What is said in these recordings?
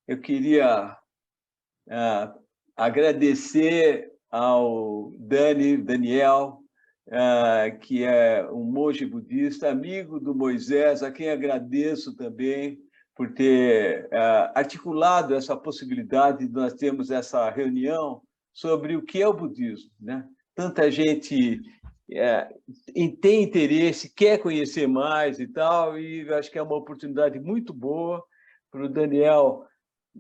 Eu queria agradecer ao Daniel, que é um monge budista, amigo do Moisés, a quem agradeço também por ter articulado essa possibilidade de nós termos essa reunião sobre o que é o budismo, né? Tanta gente tem interesse, quer conhecer mais e tal, e acho que é uma oportunidade muito boa para o Daniel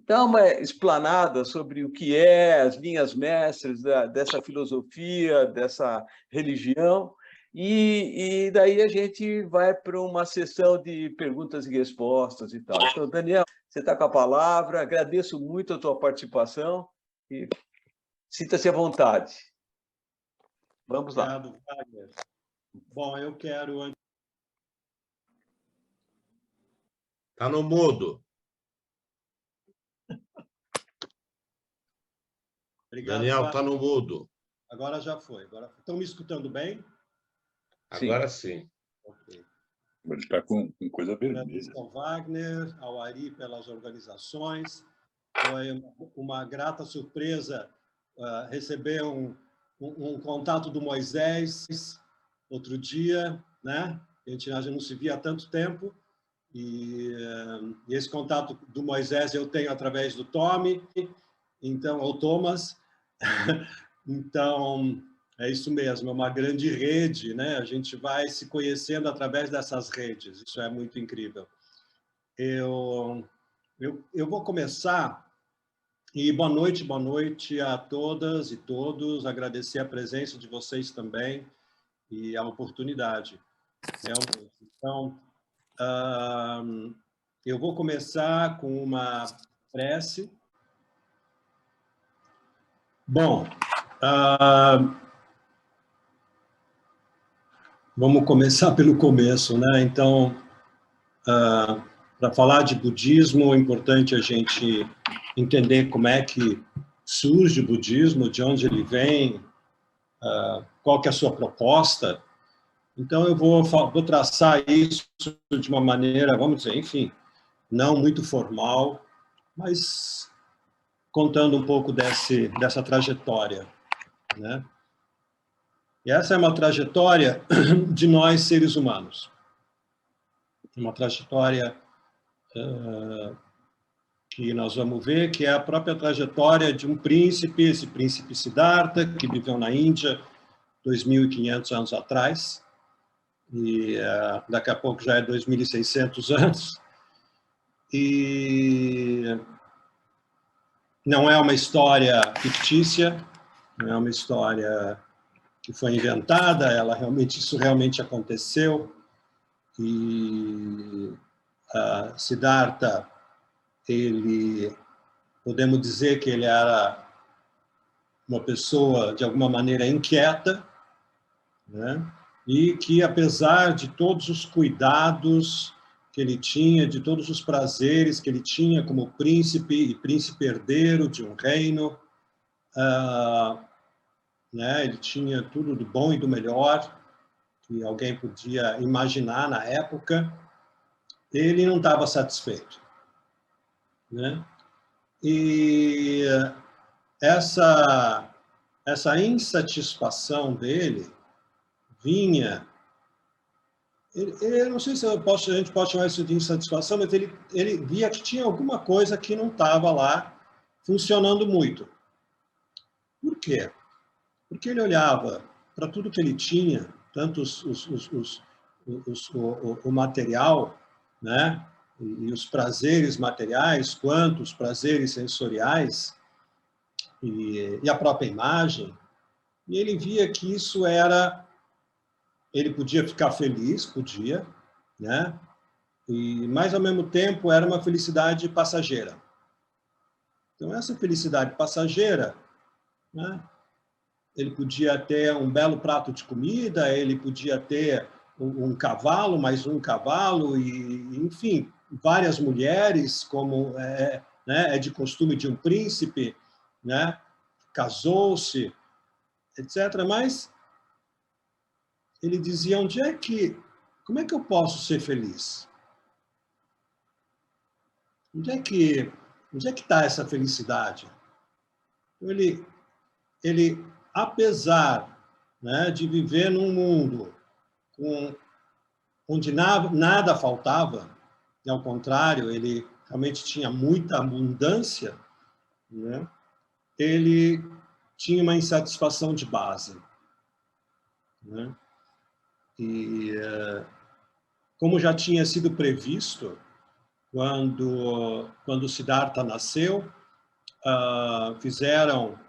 dar uma explanada sobre o que é as linhas mestras dessa filosofia, dessa religião, e daí a gente vai para uma sessão de perguntas e respostas e tal. Então, Daniel, você está com a palavra, agradeço muito a tua participação e sinta-se à vontade. Vamos lá. Obrigado, Wagner. Bom, eu quero... Está no mudo. Obrigado, Daniel, está no mudo. Agora já foi. Estão me escutando bem? Agora sim. Ok. Ele está com coisa vermelha. Agradeço ao Wagner, ao Ari pelas organizações. Foi uma grata surpresa receber um contato do Moisés outro dia, né? A gente não se via há tanto tempo. E esse contato do Moisés eu tenho através do Tommy, então, ou Thomas. Então, é isso mesmo, é uma grande rede, né? A gente vai se conhecendo através dessas redes, isso é muito incrível. Eu vou começar, e boa noite a todas e todos, agradecer a presença de vocês também e a oportunidade, realmente. Então, eu vou começar com uma prece. Bom, vamos começar pelo começo, né? Então, para falar de budismo, é importante a gente entender como é que surge o budismo, de onde ele vem, qual que é a sua proposta. Então, eu vou traçar isso de uma maneira, vamos dizer, enfim, não muito formal, mas contando um pouco dessa trajetória, né? E essa é uma trajetória de nós, seres humanos. Uma trajetória que nós vamos ver, que é a própria trajetória de um príncipe, esse príncipe Siddhartha, que viveu na Índia 2.500 anos atrás, e daqui a pouco já é 2.600 anos. E não é uma história fictícia, não é uma história que foi inventada, isso realmente aconteceu. E Siddhartha, podemos dizer que ele era uma pessoa, de alguma maneira, inquieta, né? E que, apesar de todos os cuidados que ele tinha, de todos os prazeres que ele tinha como príncipe e príncipe herdeiro de um reino, né? Ele tinha tudo do bom e do melhor que alguém podia imaginar na época, ele não estava satisfeito, né? E essa insatisfação dele vinha... Eu não sei se a gente pode chamar isso de insatisfação, mas ele via que tinha alguma coisa que não estava lá funcionando muito. Por quê? Porque ele olhava para tudo que ele tinha, tanto o material, né, e os prazeres materiais, quanto os prazeres sensoriais, e a própria imagem, e ele via que isso era... Ele podia ficar feliz, podia, né? Mas, ao mesmo tempo, era uma felicidade passageira. Então, essa felicidade passageira, né? Ele podia ter um belo prato de comida, ele podia ter um cavalo, mais um cavalo, enfim, várias mulheres, como né, é de costume de um príncipe, né? Casou-se, etc. Mas ele dizia, como é que eu posso ser feliz? Onde é que onde é que está essa felicidade? Então, ele apesar, né, de viver num mundo onde nada faltava, e ao contrário, ele realmente tinha muita abundância, né, ele tinha uma insatisfação de base, né? E como já tinha sido previsto, quando Siddhartha nasceu, fizeram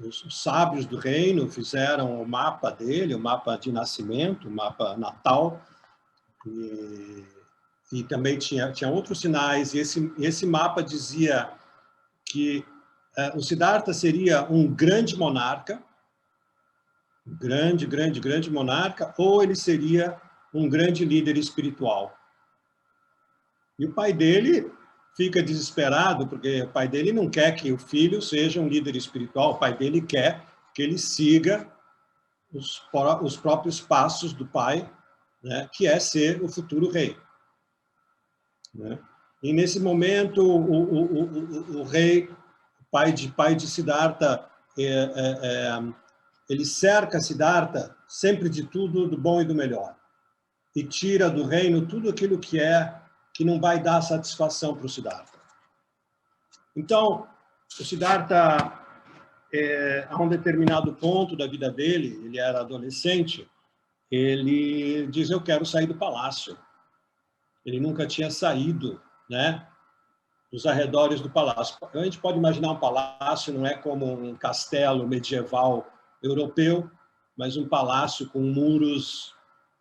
os sábios do reino fizeram o mapa dele, o mapa de nascimento, o mapa natal, e também tinha outros sinais, e esse mapa dizia que o Siddhartha seria um grande monarca, grande monarca, ou ele seria um grande líder espiritual. E o pai dele fica desesperado, porque o pai dele não quer que o filho seja um líder espiritual, o pai dele quer que ele siga os próprios passos do pai, né, que é ser o futuro rei. Né? E nesse momento, o rei, pai de Siddhartha, ele cerca Siddhartha sempre de tudo, do bom e do melhor, e tira do reino tudo aquilo que não vai dar satisfação para o Siddhartha. Então, o Siddhartha, a um determinado ponto da vida dele, ele era adolescente, ele diz, eu quero sair do palácio. Ele nunca tinha saído, né, dos arredores do palácio. A gente pode imaginar um palácio, não é como um castelo medieval europeu, mas um palácio com muros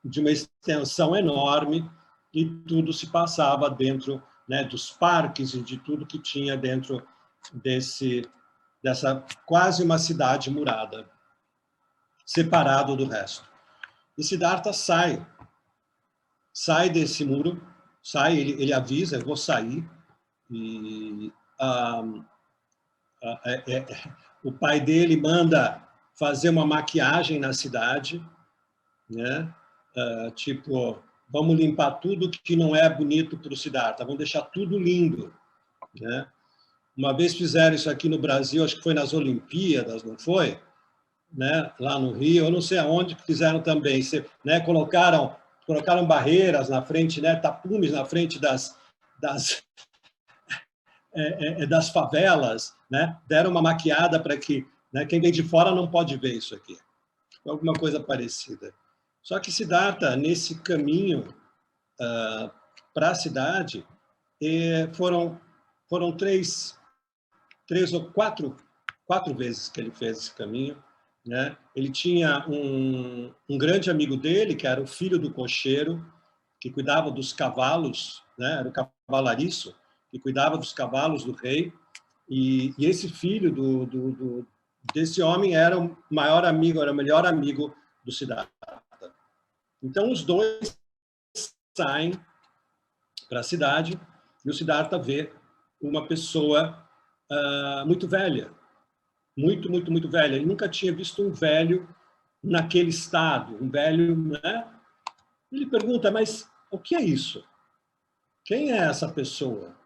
de uma extensão enorme, e tudo se passava dentro, né, dos parques e de tudo que tinha dentro dessa quase uma cidade murada, separado do resto. E Siddhartha sai desse muro, ele avisa, eu vou sair, e o pai dele manda fazer uma maquiagem na cidade, né? Tipo, vamos limpar tudo que não é bonito para o Siddhartha, vamos deixar tudo lindo, né? Uma vez fizeram isso aqui no Brasil, acho que foi nas Olimpíadas, não foi? Né? Lá no Rio, eu não sei aonde que fizeram também, né? Colocaram barreiras na frente, né? Tapumes na frente das favelas, né? Deram uma maquiada para que, né, quem vem de fora não pode ver isso aqui. Alguma coisa parecida. Só que Siddhartha, nesse caminho para a cidade, foram três ou quatro vezes que ele fez esse caminho, né? Ele tinha um grande amigo dele, que era o filho do cocheiro, que cuidava dos cavalos, né? Era o cavalariço, que cuidava dos cavalos do rei, e esse filho desse homem era o maior amigo, era o melhor amigo do Siddhartha. Então, os dois saem para a cidade, e o Siddhartha vê uma pessoa muito velha, muito velha. Ele nunca tinha visto um velho naquele estado, um velho, né? Ele pergunta, mas o que é isso? Quem é essa pessoa?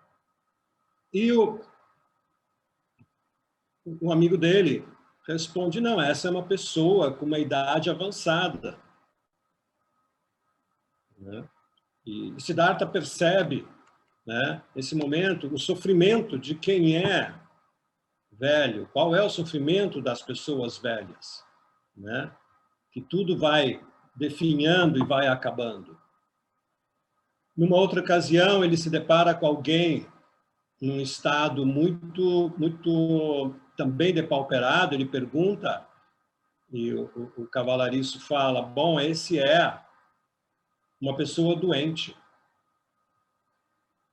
E o amigo dele responde, não, essa é uma pessoa com uma idade avançada. Né? E Siddhartha percebe, né, nesse momento, o sofrimento de quem é velho. Qual é o sofrimento das pessoas velhas? Né? Que tudo vai definhando e vai acabando. Numa outra ocasião, ele se depara com alguém num estado muito também depauperado. Ele pergunta, e o cavalariço fala, bom, esse é uma pessoa doente.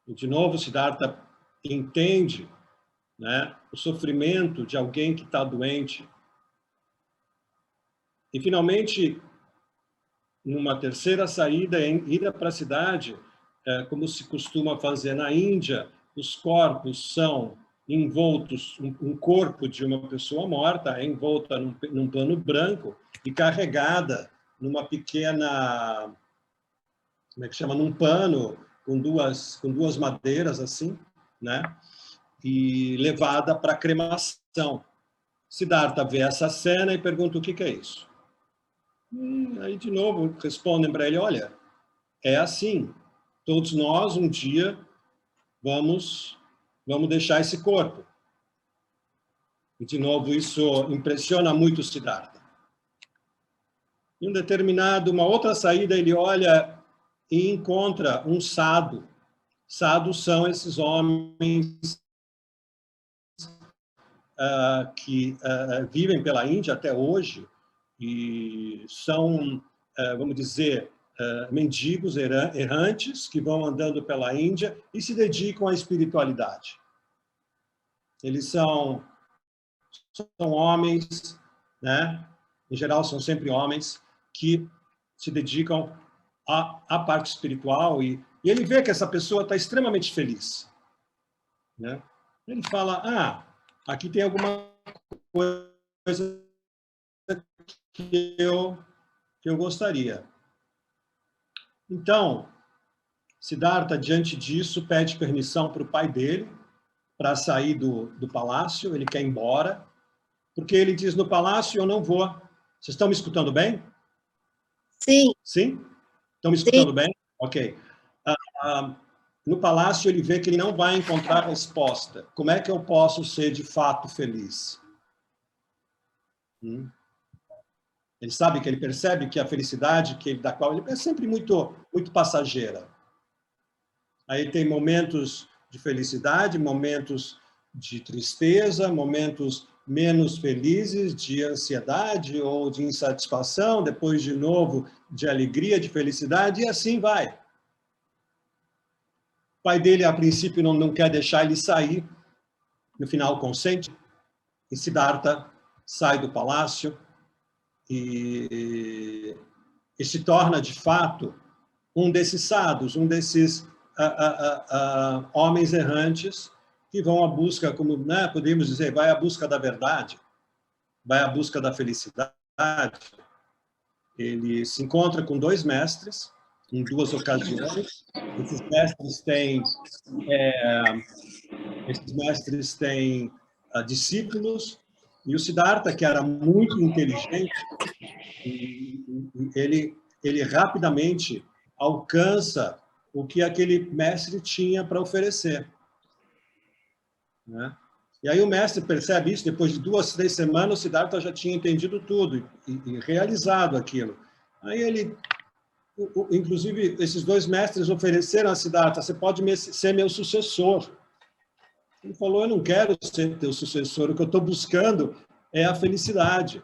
E, de novo, Siddhartha entende, né, o sofrimento de alguém que está doente. E, finalmente, numa terceira saída, ida para a cidade, como se costuma fazer na Índia, os corpos são envoltos, um corpo de uma pessoa morta é envolta num pano branco e carregada numa pequena, como é que chama, num pano com duas madeiras assim, né? e levada para cremação. Siddhartha vê essa cena e pergunta o que é isso. E aí, de novo, respondem para ele, olha, é assim, todos nós um dia vamos deixar esse corpo. E, de novo, isso impressiona muito o Siddhartha. Em uma outra saída, ele olha e encontra um sadhu. Sadhus são esses homens que vivem pela Índia até hoje e são, vamos dizer, mendigos errantes que vão andando pela Índia e se dedicam à espiritualidade. Eles são homens, né? Em geral, são sempre homens que se dedicam à parte espiritual e ele vê que essa pessoa está extremamente feliz, né? Ele fala, aqui tem alguma coisa que eu gostaria. Então, Siddhartha, diante disso, pede permissão para o pai dele para sair do palácio, ele quer ir embora, porque ele diz, no palácio eu não vou. Vocês estão me escutando bem? Sim. Sim? Estão me escutando Sim. bem? Ok. No palácio ele vê que ele não vai encontrar resposta. Como é que eu posso ser de fato feliz? Ele sabe que ele percebe que a felicidade da qual ele é sempre muito passageira. Aí tem momentos de felicidade, momentos de tristeza, momentos menos felizes, de ansiedade ou de insatisfação, depois de novo de alegria, de felicidade, e assim vai. O pai dele, a princípio, não quer deixar ele sair, no final consente, e Siddhartha sai do palácio e se torna, de fato, um desses sadhus, um desses homens errantes que vão à busca, como podemos dizer, vai à busca da verdade, vai à busca da felicidade. Ele se encontra com 2 mestres em 2 ocasiões. Esses mestres têm discípulos, e o Siddhartha, que era muito inteligente, ele rapidamente alcança o que aquele mestre tinha para oferecer, né? E aí o mestre percebe isso, depois de 2, 3 semanas, o Siddhartha já tinha entendido tudo e realizado aquilo. Aí inclusive, esses 2 mestres ofereceram a Siddhartha, você pode ser meu sucessor. Ele falou, eu não quero ser teu sucessor, o que eu estou buscando é a felicidade.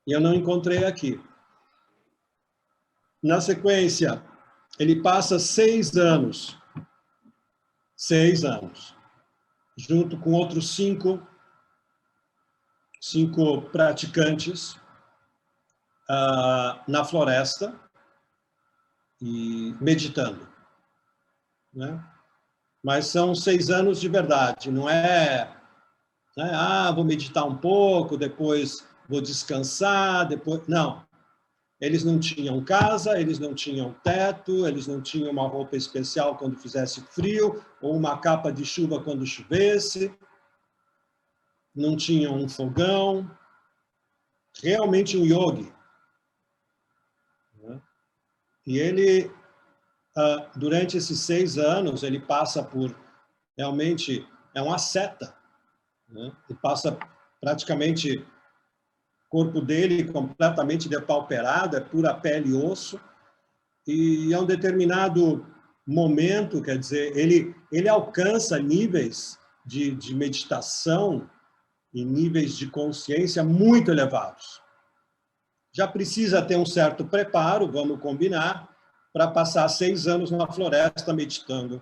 E eu não encontrei aqui. Na sequência, ele passa 6 anos, junto com outros 5 praticantes na floresta e meditando, né? Mas são 6 anos de verdade, não é, vou meditar um pouco, depois vou descansar, depois... Não. Eles não tinham casa, eles não tinham teto, eles não tinham uma roupa especial quando fizesse frio, ou uma capa de chuva quando chovesse, não tinham um fogão. Realmente um yogi. E ele, durante esses 6 anos, ele passa por, realmente, é um asceta, né? Ele passa praticamente, o corpo dele completamente depauperado, é pura pele e osso, e a um determinado momento, quer dizer, ele alcança níveis de meditação e níveis de consciência muito elevados. Já precisa ter um certo preparo, vamos combinar, para passar 6 anos na floresta meditando,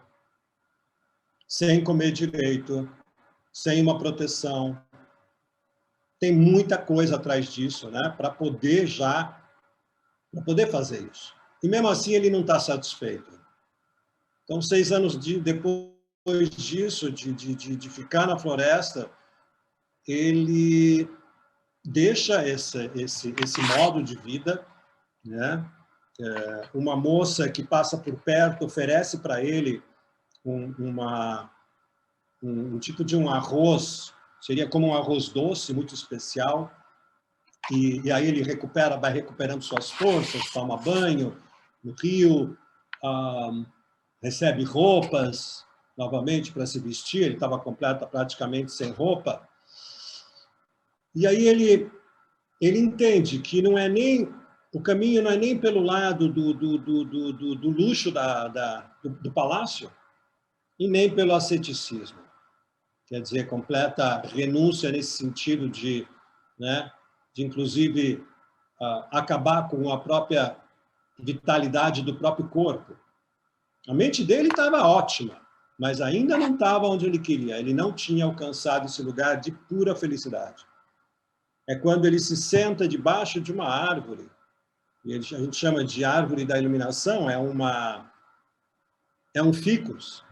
sem comer direito, sem uma proteção. Tem muita coisa atrás disso, né? Para poder fazer isso. E mesmo assim ele não está satisfeito. Então, 6 anos depois disso, de ficar na floresta, ele deixa esse modo de vida, né? Uma moça que passa por perto oferece para ele uma um tipo de um arroz, seria como um arroz doce, muito especial, e aí ele vai recuperando suas forças, toma banho no rio, recebe roupas novamente para se vestir, ele estava praticamente sem roupa. E aí ele entende que não é nem o caminho não é nem pelo lado do luxo do palácio e nem pelo asceticismo. Quer dizer, completa renúncia nesse sentido de, né, de inclusive, acabar com a própria vitalidade do próprio corpo. A mente dele estava ótima, mas ainda não estava onde ele queria. Ele não tinha alcançado esse lugar de pura felicidade. É quando ele se senta debaixo de uma árvore, e a gente chama de árvore da iluminação, é um ficus,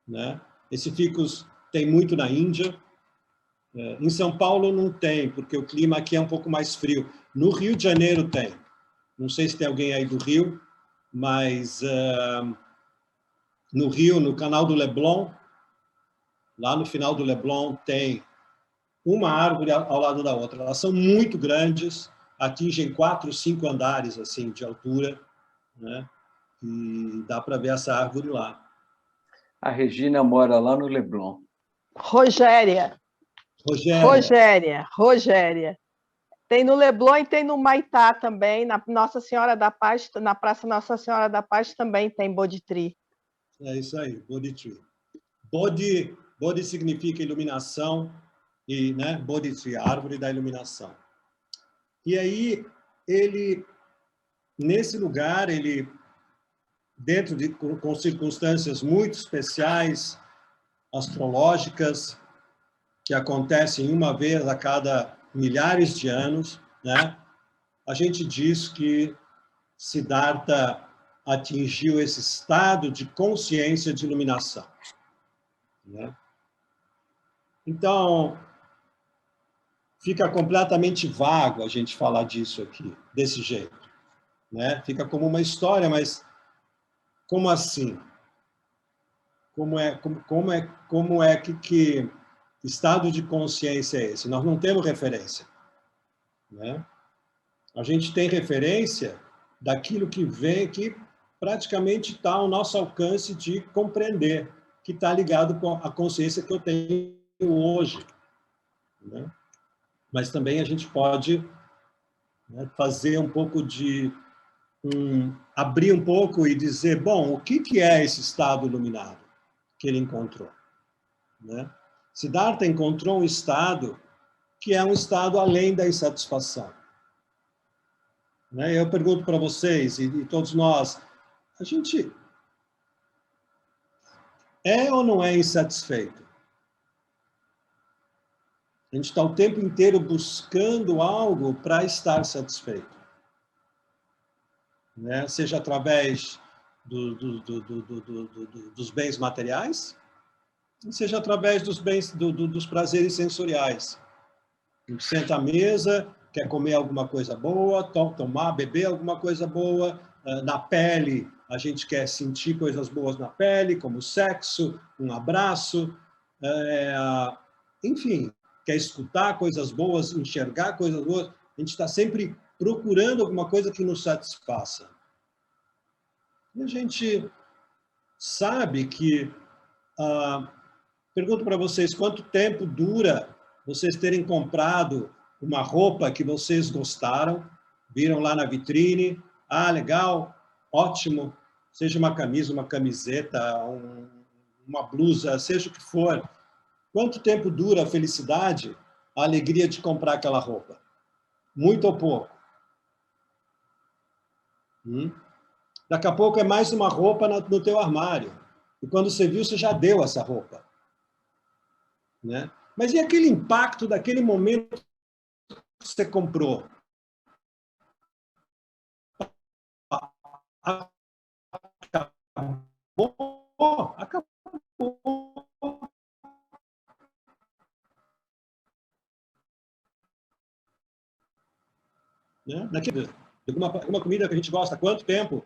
né? Esse ficus tem muito na Índia. Em São Paulo não tem, porque o clima aqui é um pouco mais frio. No Rio de Janeiro tem. Não sei se tem alguém aí do Rio, mas no Rio, no canal do Leblon, lá no final do Leblon, tem uma árvore ao lado da outra. Elas são muito grandes, atingem 4, 5 andares assim, de altura, né? E dá para ver essa árvore lá. A Regina mora lá no Leblon. Rogéria. Tem no Leblon e tem no Maitá também, na Nossa Senhora da Paz, na Praça Nossa Senhora da Paz também tem Bodhi Tree. É isso aí, Bodhi Tree. Bodhi significa iluminação, e, né, Bodhi Tree, árvore da iluminação. E aí, nesse lugar, com circunstâncias muito especiais, astrológicas, que acontecem uma vez a cada milhares de anos, né? A gente diz que Siddhartha atingiu esse estado de consciência de iluminação, né? Então, fica completamente vago a gente falar disso aqui, desse jeito, né? Fica como uma história, mas como assim? Como é que estado de consciência é esse? Nós não temos referência, né? A gente tem referência daquilo que vem, que praticamente está ao nosso alcance de compreender, que está ligado com a consciência que eu tenho hoje, né? Mas também a gente pode, né, fazer um pouco de abrir um pouco e dizer, bom, o que é esse estado iluminado que ele encontrou, né? Siddhartha encontrou um estado que é um estado além da insatisfação, né? Eu pergunto para vocês e todos nós, a gente é ou não é insatisfeito? A gente está o tempo inteiro buscando algo para estar satisfeito, né? Seja através dos bens materiais, seja através dos prazeres sensoriais. A gente senta à mesa, quer comer alguma coisa boa, beber alguma coisa boa, na pele, a gente quer sentir coisas boas na pele, como sexo, um abraço, enfim, quer escutar coisas boas, enxergar coisas boas. A gente está sempre procurando alguma coisa que nos satisfaça. E a gente sabe que... pergunto para vocês, quanto tempo dura vocês terem comprado uma roupa que vocês gostaram, viram lá na vitrine, legal, ótimo, seja uma camisa, uma camiseta, uma blusa, seja o que for. Quanto tempo dura a felicidade, a alegria de comprar aquela roupa? Muito ou pouco? Daqui a pouco é mais uma roupa no teu armário. E quando você viu, você já deu essa roupa, né? Mas e aquele impacto daquele momento que você comprou? Acabou. Né? Uma comida que a gente gosta, quanto tempo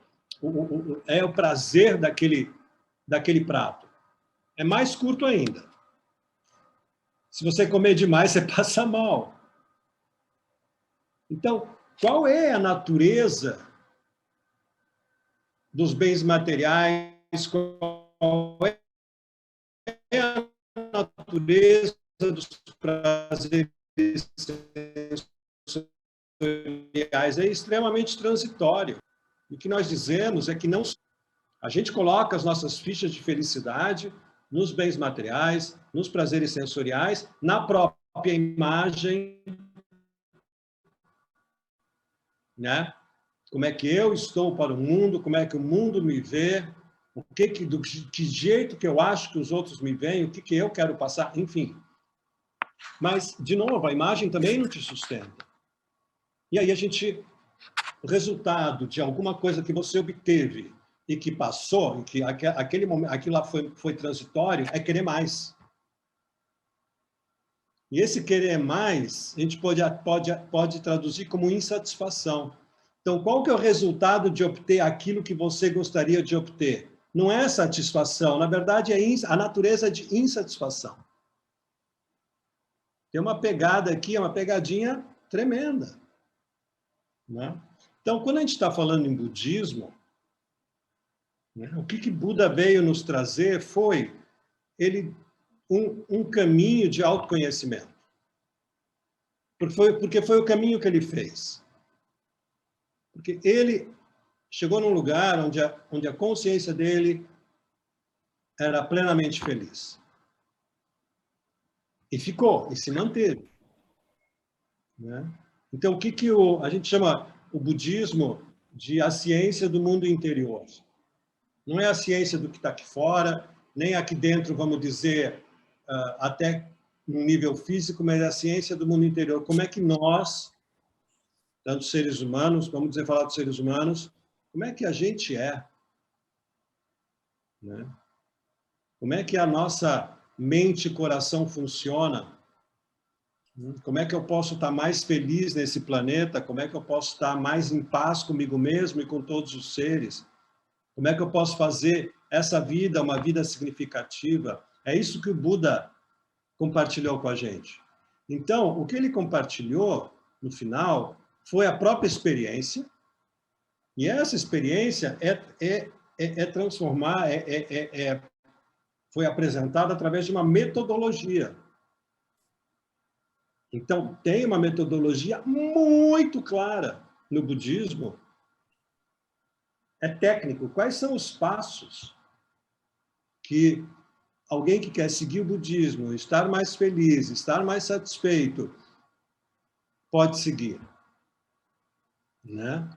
é o prazer daquele prato? É mais curto ainda. Se você comer demais, você passa mal. Então, qual é a natureza dos bens materiais? Qual é a natureza dos prazeres sensoriais? É extremamente transitório. O que nós dizemos é que não... A gente coloca as nossas fichas de felicidade nos bens materiais, nos prazeres sensoriais, na própria imagem, né? Como é que eu estou para o mundo, como é que o mundo me vê, do que jeito que eu acho que os outros me veem, o que eu quero passar, enfim. Mas, de novo, a imagem também não te sustenta. E aí o resultado de alguma coisa que você obteve e que passou, e que aquele momento, aquilo lá foi transitório, é querer mais. E esse querer mais, a gente pode traduzir como insatisfação. Então, qual que é o resultado de obter aquilo que você gostaria de obter? Não é satisfação, na verdade, é a natureza de insatisfação. Tem uma pegada aqui, uma pegadinha tremenda, né? Então, quando a gente está falando em budismo, né, o que Buda veio nos trazer foi um caminho de autoconhecimento. Porque foi o caminho que ele fez. Porque ele chegou num lugar onde a consciência dele era plenamente feliz. E ficou, e se manteve, né? Então, o que a gente chama o budismo de a ciência do mundo interior? Não é a ciência do que está aqui fora, nem aqui dentro, vamos dizer, até no nível físico, mas é a ciência do mundo interior. Como é que nós, tanto seres humanos, vamos dizer, falar dos seres humanos, como é que a gente é? Né? Como é que a nossa mente e coração funciona? Como é que eu posso estar mais feliz nesse planeta? Como é que eu posso estar mais em paz comigo mesmo e com todos os seres? Como é que eu posso fazer essa vida uma vida significativa? É isso que o Buda compartilhou com a gente. Então, o que ele compartilhou, no final, foi a própria experiência, e essa experiência foi apresentada através de uma metodologia. Então, tem uma metodologia muito clara no budismo. É técnico. Quais são os passos que alguém que quer seguir o budismo, estar mais feliz, estar mais satisfeito, pode seguir? Né?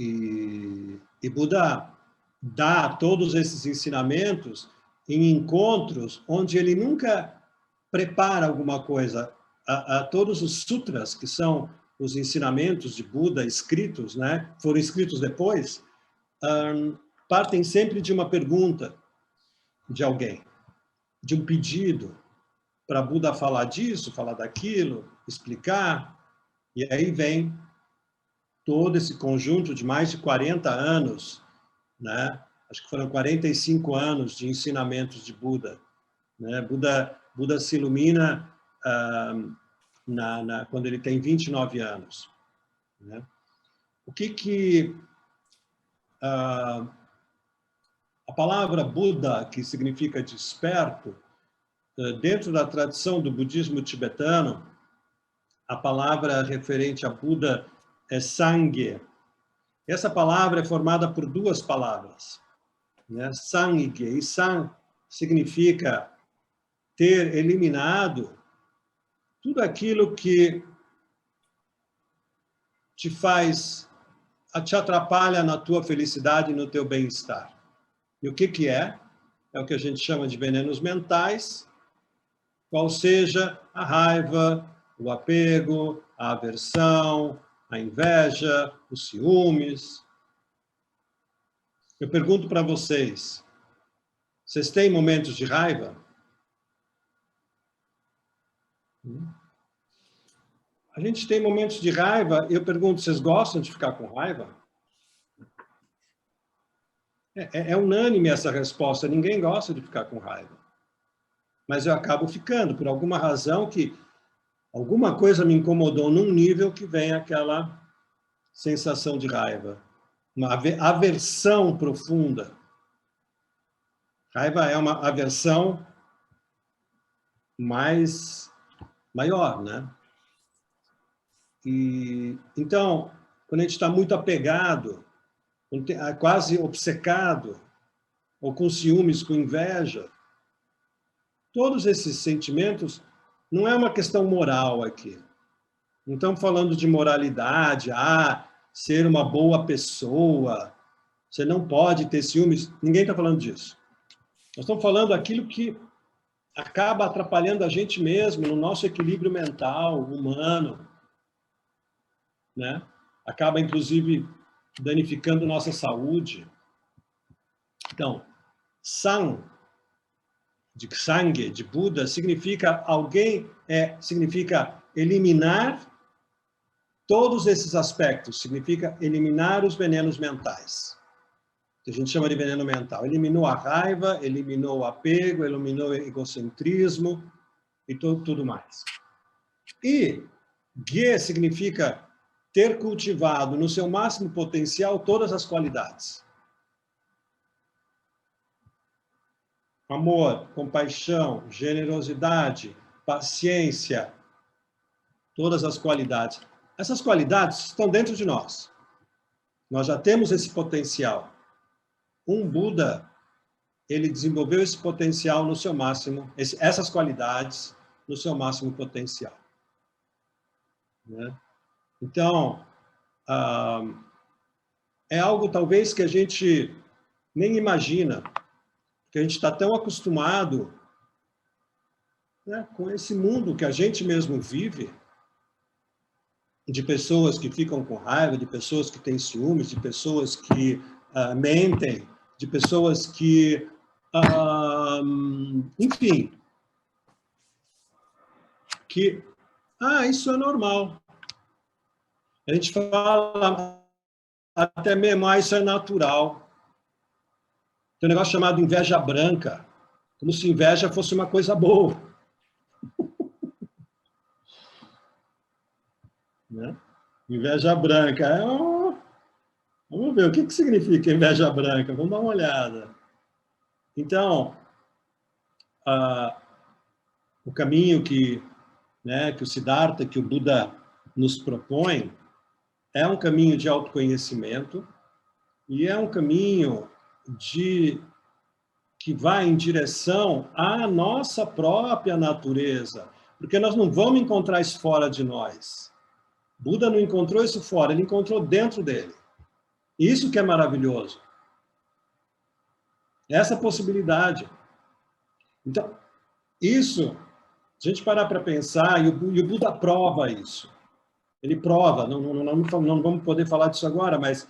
E Buda dá todos esses ensinamentos em encontros onde ele nunca prepara alguma coisa. Todos os sutras, que são os ensinamentos de Buda escritos, né, foram escritos depois, partem sempre de uma pergunta de alguém, de um pedido para Buda falar disso, falar daquilo, explicar, e aí vem todo esse conjunto de mais de 40 anos, né? Acho que foram 45 anos de ensinamentos de Buda. Né? Buda se ilumina quando ele tem 29 anos. Né? O que a palavra Buda, que significa desperto, dentro da tradição do budismo tibetano, a palavra referente a Buda é Sangye. Essa palavra é formada por duas palavras, né? Sangye. E Sang significa ter eliminado tudo aquilo que te atrapalha na tua felicidade e no teu bem-estar. E o que é? É o que a gente chama de venenos mentais, qual seja a raiva, o apego, a aversão, a inveja, os ciúmes. Eu pergunto para vocês têm momentos de raiva? A gente tem momentos de raiva, eu pergunto, vocês gostam de ficar com raiva? É unânime essa resposta, ninguém gosta de ficar com raiva. mas eu acabo ficando, por alguma razão que alguma coisa me incomodou num nível que vem aquela sensação de raiva, uma aversão profunda. Raiva é uma aversão maior, né? E então, quando a gente está muito apegado, quase obcecado, ou com ciúmes, com inveja, todos esses sentimentos não é uma questão moral aqui. Não estamos falando de moralidade, ser uma boa pessoa, você não pode ter ciúmes. Ninguém está falando disso. Nós estamos falando daquilo que acaba atrapalhando a gente mesmo, no nosso equilíbrio mental, humano, né? Acaba, inclusive, danificando nossa saúde. Então, San, de sangue, de Buda, significa significa eliminar todos esses aspectos, significa eliminar os venenos mentais, que a gente chama de veneno mental. Eliminou a raiva, eliminou o apego, eliminou o egocentrismo e tudo mais. E Ge significa ter cultivado no seu máximo potencial todas as qualidades. Amor, compaixão, generosidade, paciência, todas as qualidades. Essas qualidades estão dentro de nós. Nós já temos esse potencial. Um Buda, ele desenvolveu esse potencial no seu máximo, essas qualidades no seu máximo potencial. Né? Então, é algo talvez que a gente nem imagina, porque a gente está tão acostumado, né, com esse mundo que a gente mesmo vive, de pessoas que ficam com raiva, de pessoas que têm ciúmes, de pessoas que mentem, de pessoas que, enfim, que, isso é normal. A gente fala até mesmo, isso é natural. Tem um negócio chamado inveja branca, como se inveja fosse uma coisa boa. Né? Inveja branca. Vamos ver, o que significa inveja branca? Vamos dar uma olhada. Então, o caminho que o Siddhartha, que o Buda nos propõe, é um caminho de autoconhecimento e é um caminho que vai em direção à nossa própria natureza, porque nós não vamos encontrar isso fora de nós. Buda não encontrou isso fora, ele encontrou dentro dele. Isso que é maravilhoso. Essa possibilidade. Então, isso, se a gente parar para pensar, e o Buda prova isso. Ele prova, não vamos poder falar disso agora, mas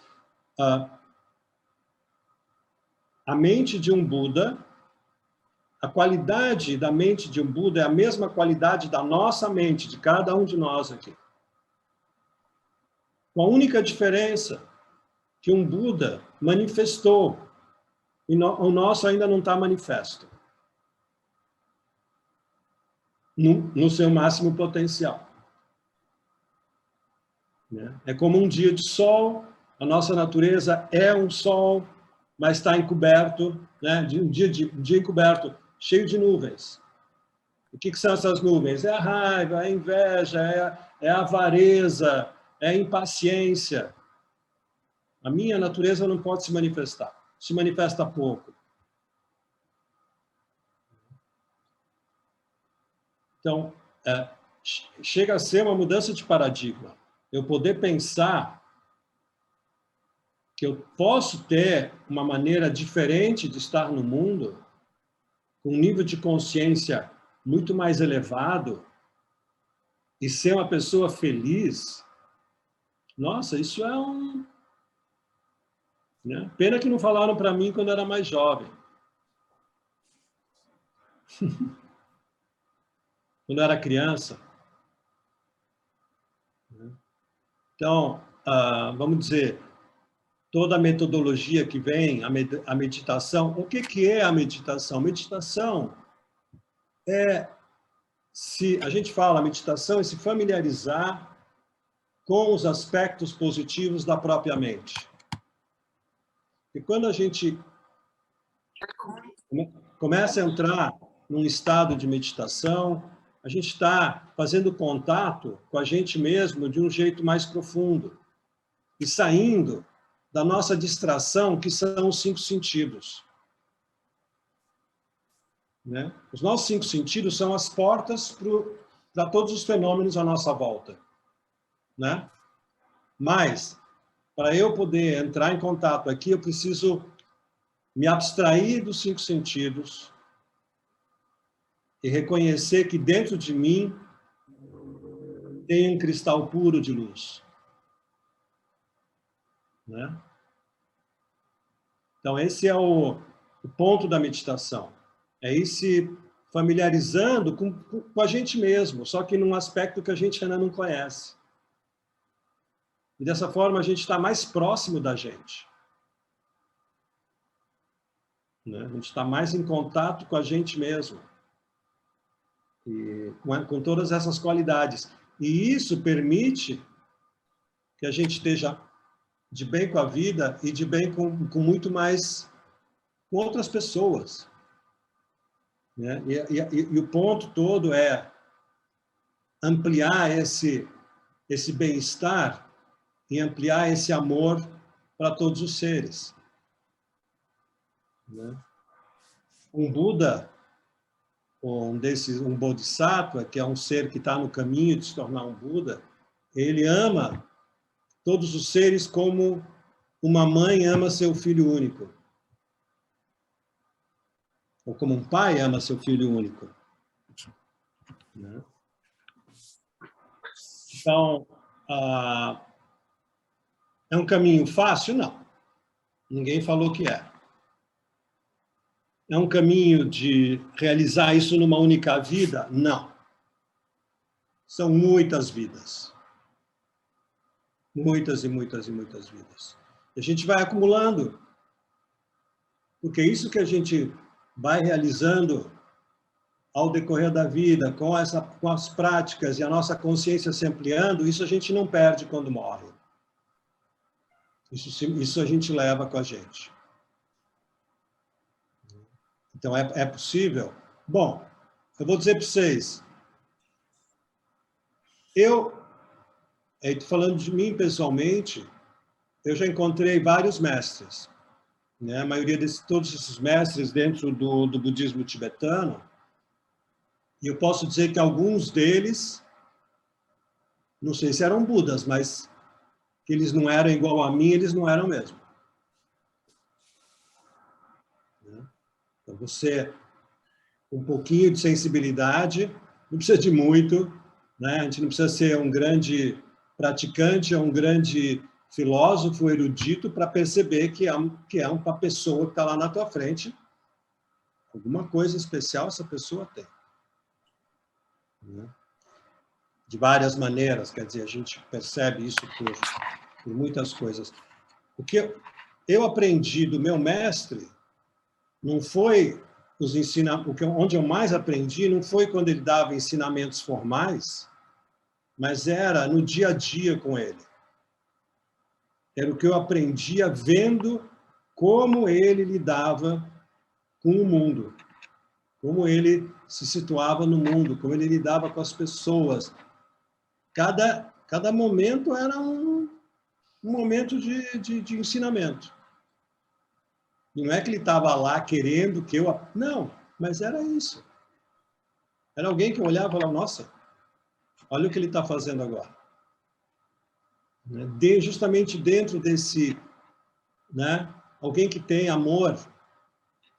a mente de um Buda, a qualidade da mente de um Buda é a mesma qualidade da nossa mente, de cada um de nós aqui. Com a única diferença que um Buda manifestou e o nosso ainda não está manifesto no seu máximo potencial. É como um dia de sol, a nossa natureza é um sol, mas está encoberto, né? Um dia encoberto, cheio de nuvens. O que são essas nuvens? É a raiva, é a inveja, é a avareza, é a impaciência. A minha natureza não pode se manifestar. Se manifesta pouco. Então, chega a ser uma mudança de paradigma. Eu poder pensar que eu posso ter uma maneira diferente de estar no mundo, com um nível de consciência muito mais elevado, e ser uma pessoa feliz. Nossa, isso é né? Pena que não falaram para mim quando eu era mais jovem. Quando eu era criança. Então, vamos dizer, toda a metodologia que vem, a meditação, o que é a meditação? Meditação se a gente fala meditação, é se familiarizar com os aspectos positivos da própria mente. E quando a gente começa a entrar num estado de meditação, a gente está fazendo contato com a gente mesmo de um jeito mais profundo e saindo da nossa distração, que são os 5 sentidos. Né? Os nossos 5 sentidos são as portas para todos os fenômenos à nossa volta. Né? Mas, para eu poder entrar em contato aqui, eu preciso me abstrair dos 5 sentidos e reconhecer que dentro de mim tem um cristal puro de luz. Né? Então, esse é o ponto da meditação. É ir se familiarizando com a gente mesmo, só que num aspecto que a gente ainda não conhece. E dessa forma a gente está mais próximo da gente. Né? A gente está mais em contato com a gente mesmo. E com todas essas qualidades. E isso permite que a gente esteja de bem com a vida e de bem com muito mais com outras pessoas. Né? E o ponto todo é ampliar esse bem-estar e ampliar esse amor para todos os seres. Né? Um Buda, um Bodhisattva, que é um ser que está no caminho de se tornar um Buda, ele ama todos os seres como uma mãe ama seu filho único. Ou como um pai ama seu filho único. Né? Então, é um caminho fácil? Não. Ninguém falou que é. É um caminho de realizar isso numa única vida? Não. São muitas vidas. Muitas e muitas e muitas vidas. E a gente vai acumulando. Porque isso que a gente vai realizando ao decorrer da vida, com as práticas e a nossa consciência se ampliando, isso a gente não perde quando morre. Isso a gente leva com a gente. Então, é possível? Bom, eu vou dizer para vocês, falando de mim pessoalmente, eu já encontrei vários mestres. Né? A maioria todos esses mestres dentro do budismo tibetano, e eu posso dizer que alguns deles, não sei se eram Budas, mas que eles não eram igual a mim, eles não eram mesmo. Então, você, um pouquinho de sensibilidade, não precisa de muito, né? A gente não precisa ser um grande praticante ou um grande filósofo erudito para perceber que é uma pessoa que está lá na tua frente. Alguma coisa especial essa pessoa tem. Né? De várias maneiras, quer dizer, a gente percebe isso por muitas coisas. O que eu aprendi do meu mestre não foi onde eu mais aprendi não foi quando ele dava ensinamentos formais, mas era no dia a dia com ele. Era o que eu aprendia vendo como ele lidava com o mundo, como ele se situava no mundo, como ele lidava com as pessoas. Cada momento era um momento de ensinamento. Não é que ele estava lá querendo que eu... Não, mas era isso. Era alguém que olhava e falava, nossa, olha o que ele está fazendo agora. Justamente dentro desse... Né, alguém que tem amor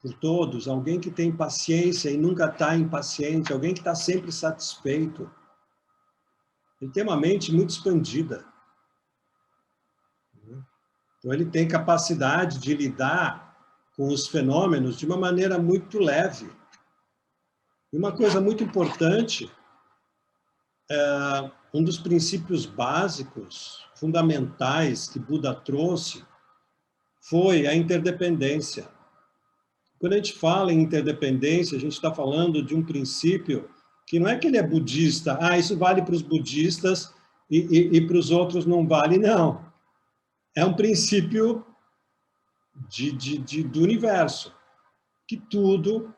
por todos, alguém que tem paciência e nunca está impaciente, alguém que está sempre satisfeito. Ele tem uma mente muito expandida. Então, ele tem capacidade de lidar com os fenômenos de uma maneira muito leve. E uma coisa muito importante, um dos princípios básicos, fundamentais, que Buda trouxe, foi a interdependência. quando a gente fala em interdependência, a gente está falando de um princípio que não é que ele é budista, isso vale para os budistas e para os outros não vale, não. É um princípio do universo, que tudo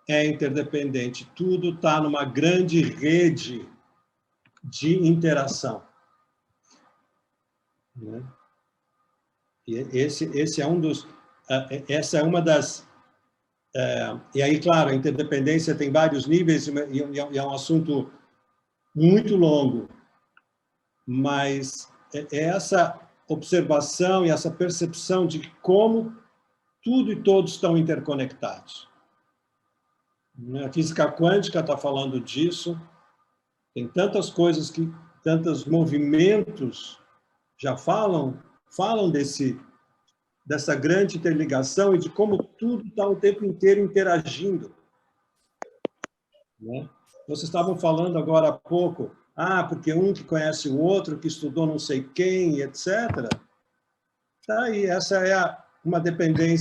é interdependente, tudo está numa grande rede de interação. Né? E esse é um dos, essa é uma das, e aí, claro, a interdependência tem vários níveis e é um assunto muito longo, mas essa observação e essa percepção de como tudo e todos estão interconectados. A física quântica está falando disso, tem tantas coisas tantos movimentos já falam dessa grande interligação e de como tudo está o tempo inteiro interagindo. Né? Vocês estavam falando agora há pouco, porque um que conhece o outro, que estudou não sei quem, etc. Tá aí, essa é uma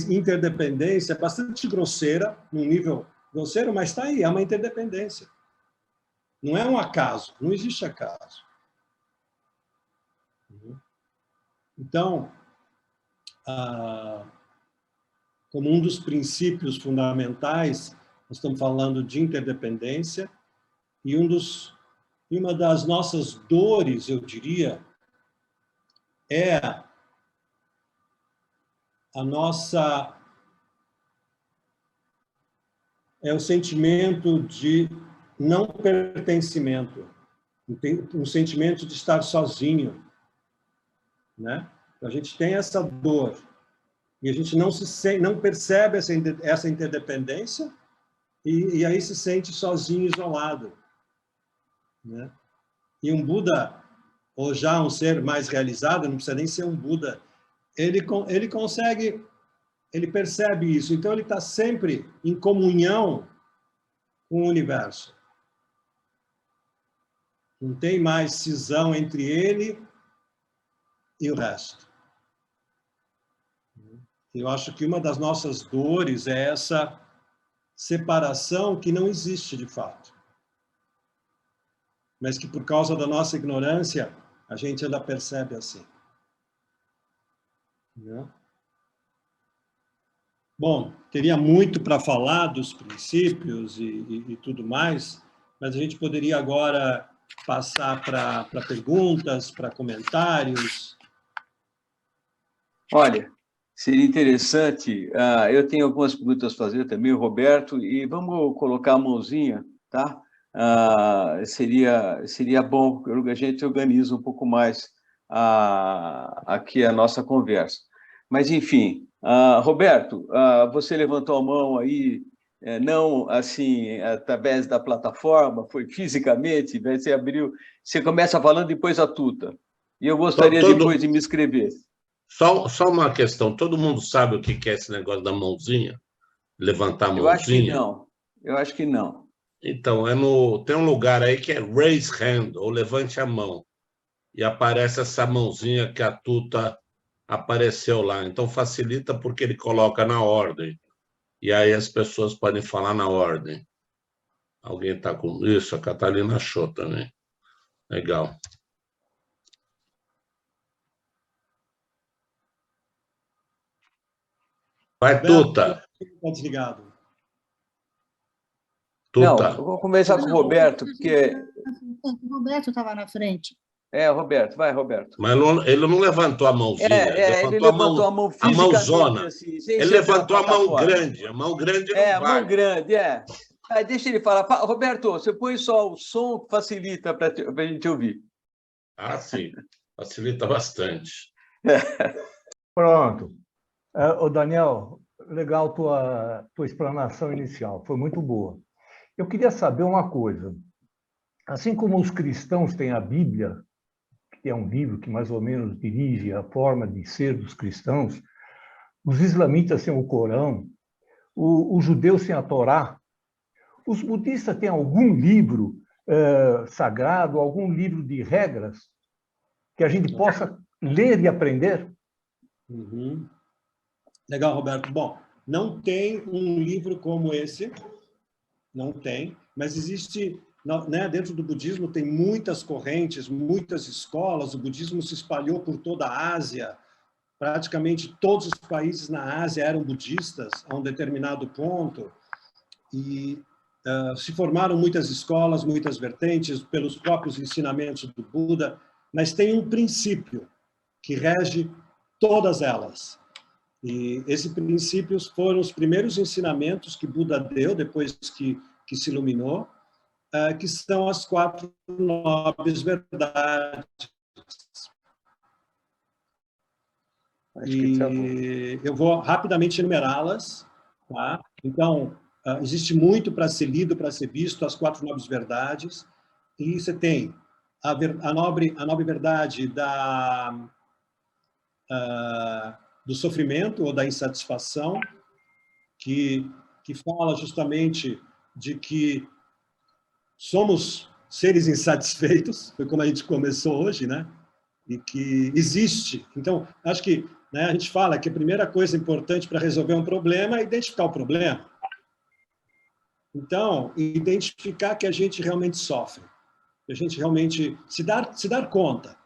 interdependência bastante grosseira, num nível grosseiro, mas está aí, é uma interdependência. Não é um acaso, não existe acaso. Então, como um dos princípios fundamentais, nós estamos falando de interdependência, e uma das nossas dores, eu diria, é o sentimento de não pertencimento, um sentimento de estar sozinho, né? A gente tem essa dor e a gente não percebe essa interdependência e aí se sente sozinho, isolado, né? E um Buda, ou já um ser mais realizado, não precisa nem ser um Buda, ele consegue, ele percebe isso, então ele está sempre em comunhão com o universo. Não tem mais cisão entre ele e o resto. Eu acho que uma das nossas dores é essa separação que não existe de fato, mas que por causa da nossa ignorância a gente ainda percebe assim. Né? Bom, teria muito para falar dos princípios e tudo mais, mas a gente poderia agora passar para perguntas, para comentários. Olha, seria interessante, eu tenho algumas perguntas a fazer também, o Roberto, e vamos colocar a mãozinha, tá? Seria bom, a gente organiza um pouco mais aqui a nossa conversa. Mas, enfim, Roberto, você levantou a mão aí, não assim, através da plataforma, foi fisicamente, você abriu, você começa falando, depois a tuta. E eu gostaria depois de me inscrever. Só uma questão, todo mundo sabe o que é esse negócio da mãozinha? Levantar a mãozinha? Eu acho que não. Então, tem um lugar aí que é raise hand, ou levante a mão, e aparece essa mãozinha que a tuta apareceu lá. Então, facilita porque ele coloca na ordem, e aí as pessoas podem falar na ordem. Alguém está com isso? A Catalina achou também. Legal. Vai, Tuta. Está desligado. Tuta. Não, eu vou conversar com o Roberto, porque... O Roberto estava na frente. Roberto, vai, Roberto. Mas ele não levantou a mãozinha. Ele levantou a mão fisicamente, a mãozona. Assim, ele levantou a mão grande. A mão grande não vai. A mão grande, deixa ele falar. Roberto, você põe só o som que facilita para a gente ouvir. Sim. Facilita bastante. Pronto. Daniel, legal tua explanação inicial. Foi muito boa. Eu queria saber uma coisa. Assim como os cristãos têm a Bíblia, que é um livro que mais ou menos dirige a forma de ser dos cristãos, os islamitas têm o Corão, os judeus têm a Torá, os budistas têm algum livro sagrado, algum livro de regras que a gente possa ler e aprender? Uhum. Legal, Roberto. Bom, não tem um livro como esse, não tem, mas existe, né, dentro do budismo tem muitas correntes, muitas escolas, o budismo se espalhou por toda a Ásia, praticamente todos os países na Ásia eram budistas a um determinado ponto, e se formaram muitas escolas, muitas vertentes, pelos próprios ensinamentos do Buda, mas tem um princípio que rege todas elas. E esses princípios foram os primeiros ensinamentos que Buda deu, depois que se iluminou, que são as 4 nobres verdades. E eu vou rapidamente enumerá-las. Tá? Então, existe muito para ser lido, para ser visto, as 4 nobres verdades. E você tem a nobre verdade do sofrimento ou da insatisfação, que fala justamente de que somos seres insatisfeitos, foi como a gente começou hoje, né? E que existe. Então, acho que, né, a gente fala que a primeira coisa importante para resolver um problema é identificar o problema. Então, identificar que a gente realmente sofre, que a gente realmente se dar conta,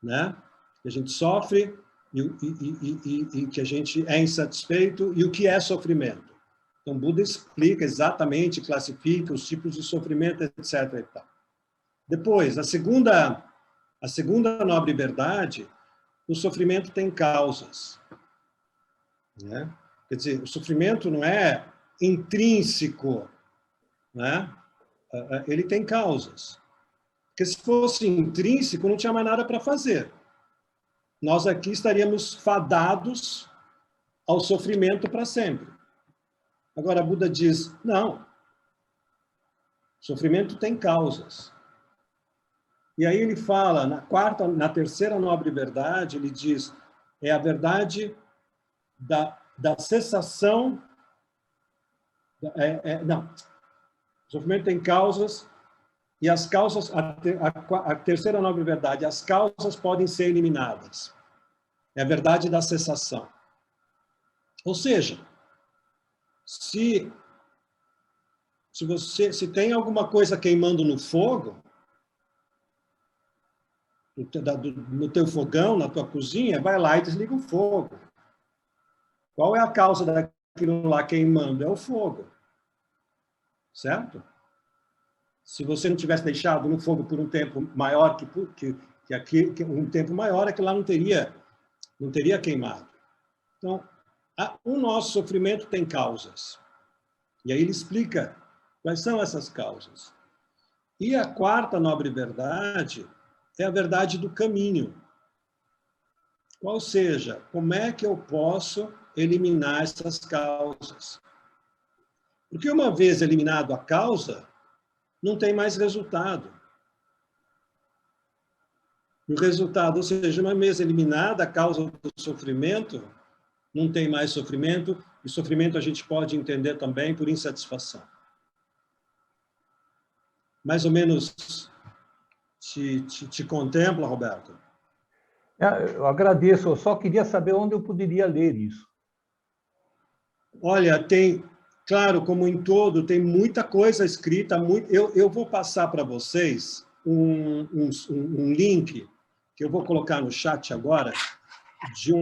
né? Que a gente sofre e que a gente é insatisfeito e o que é sofrimento. Então, Buda explica exatamente, classifica os tipos de sofrimento, etc. E tal. Depois, a segunda nobre verdade, o sofrimento tem causas. Né? Quer dizer, o sofrimento não é intrínseco, né? Ele tem causas. Porque se fosse intrínseco, não tinha mais nada para fazer. Nós aqui estaríamos fadados ao sofrimento para sempre. Agora, Buda diz, não, sofrimento tem causas. E aí ele fala, na terceira nobre verdade, ele diz, é a verdade da cessação, não, sofrimento tem causas, e as causas, a terceira nobre verdade, as causas podem ser eliminadas. É a verdade da cessação. Ou seja, se tem alguma coisa queimando no fogo, no teu fogão, na tua cozinha, vai lá e desliga o fogo. Qual é a causa daquilo lá queimando? É o fogo. Certo? Se você não tivesse deixado no fogo por um tempo maior que um tempo maior, aquilo lá não teria queimado. Então, o nosso sofrimento tem causas. E aí ele explica quais são essas causas. E a quarta nobre verdade é a verdade do caminho. Ou seja, como é que eu posso eliminar essas causas? Porque uma vez eliminado a causa, não tem mais resultado. O resultado, ou seja, uma vez eliminada a causa do sofrimento, não tem mais sofrimento, e sofrimento a gente pode entender também por insatisfação. Mais ou menos te contempla, Roberto? Eu agradeço, eu só queria saber onde eu poderia ler isso. Olha, tem, claro, como em todo, tem muita coisa escrita. Eu vou passar para vocês um link, que eu vou colocar no chat agora, de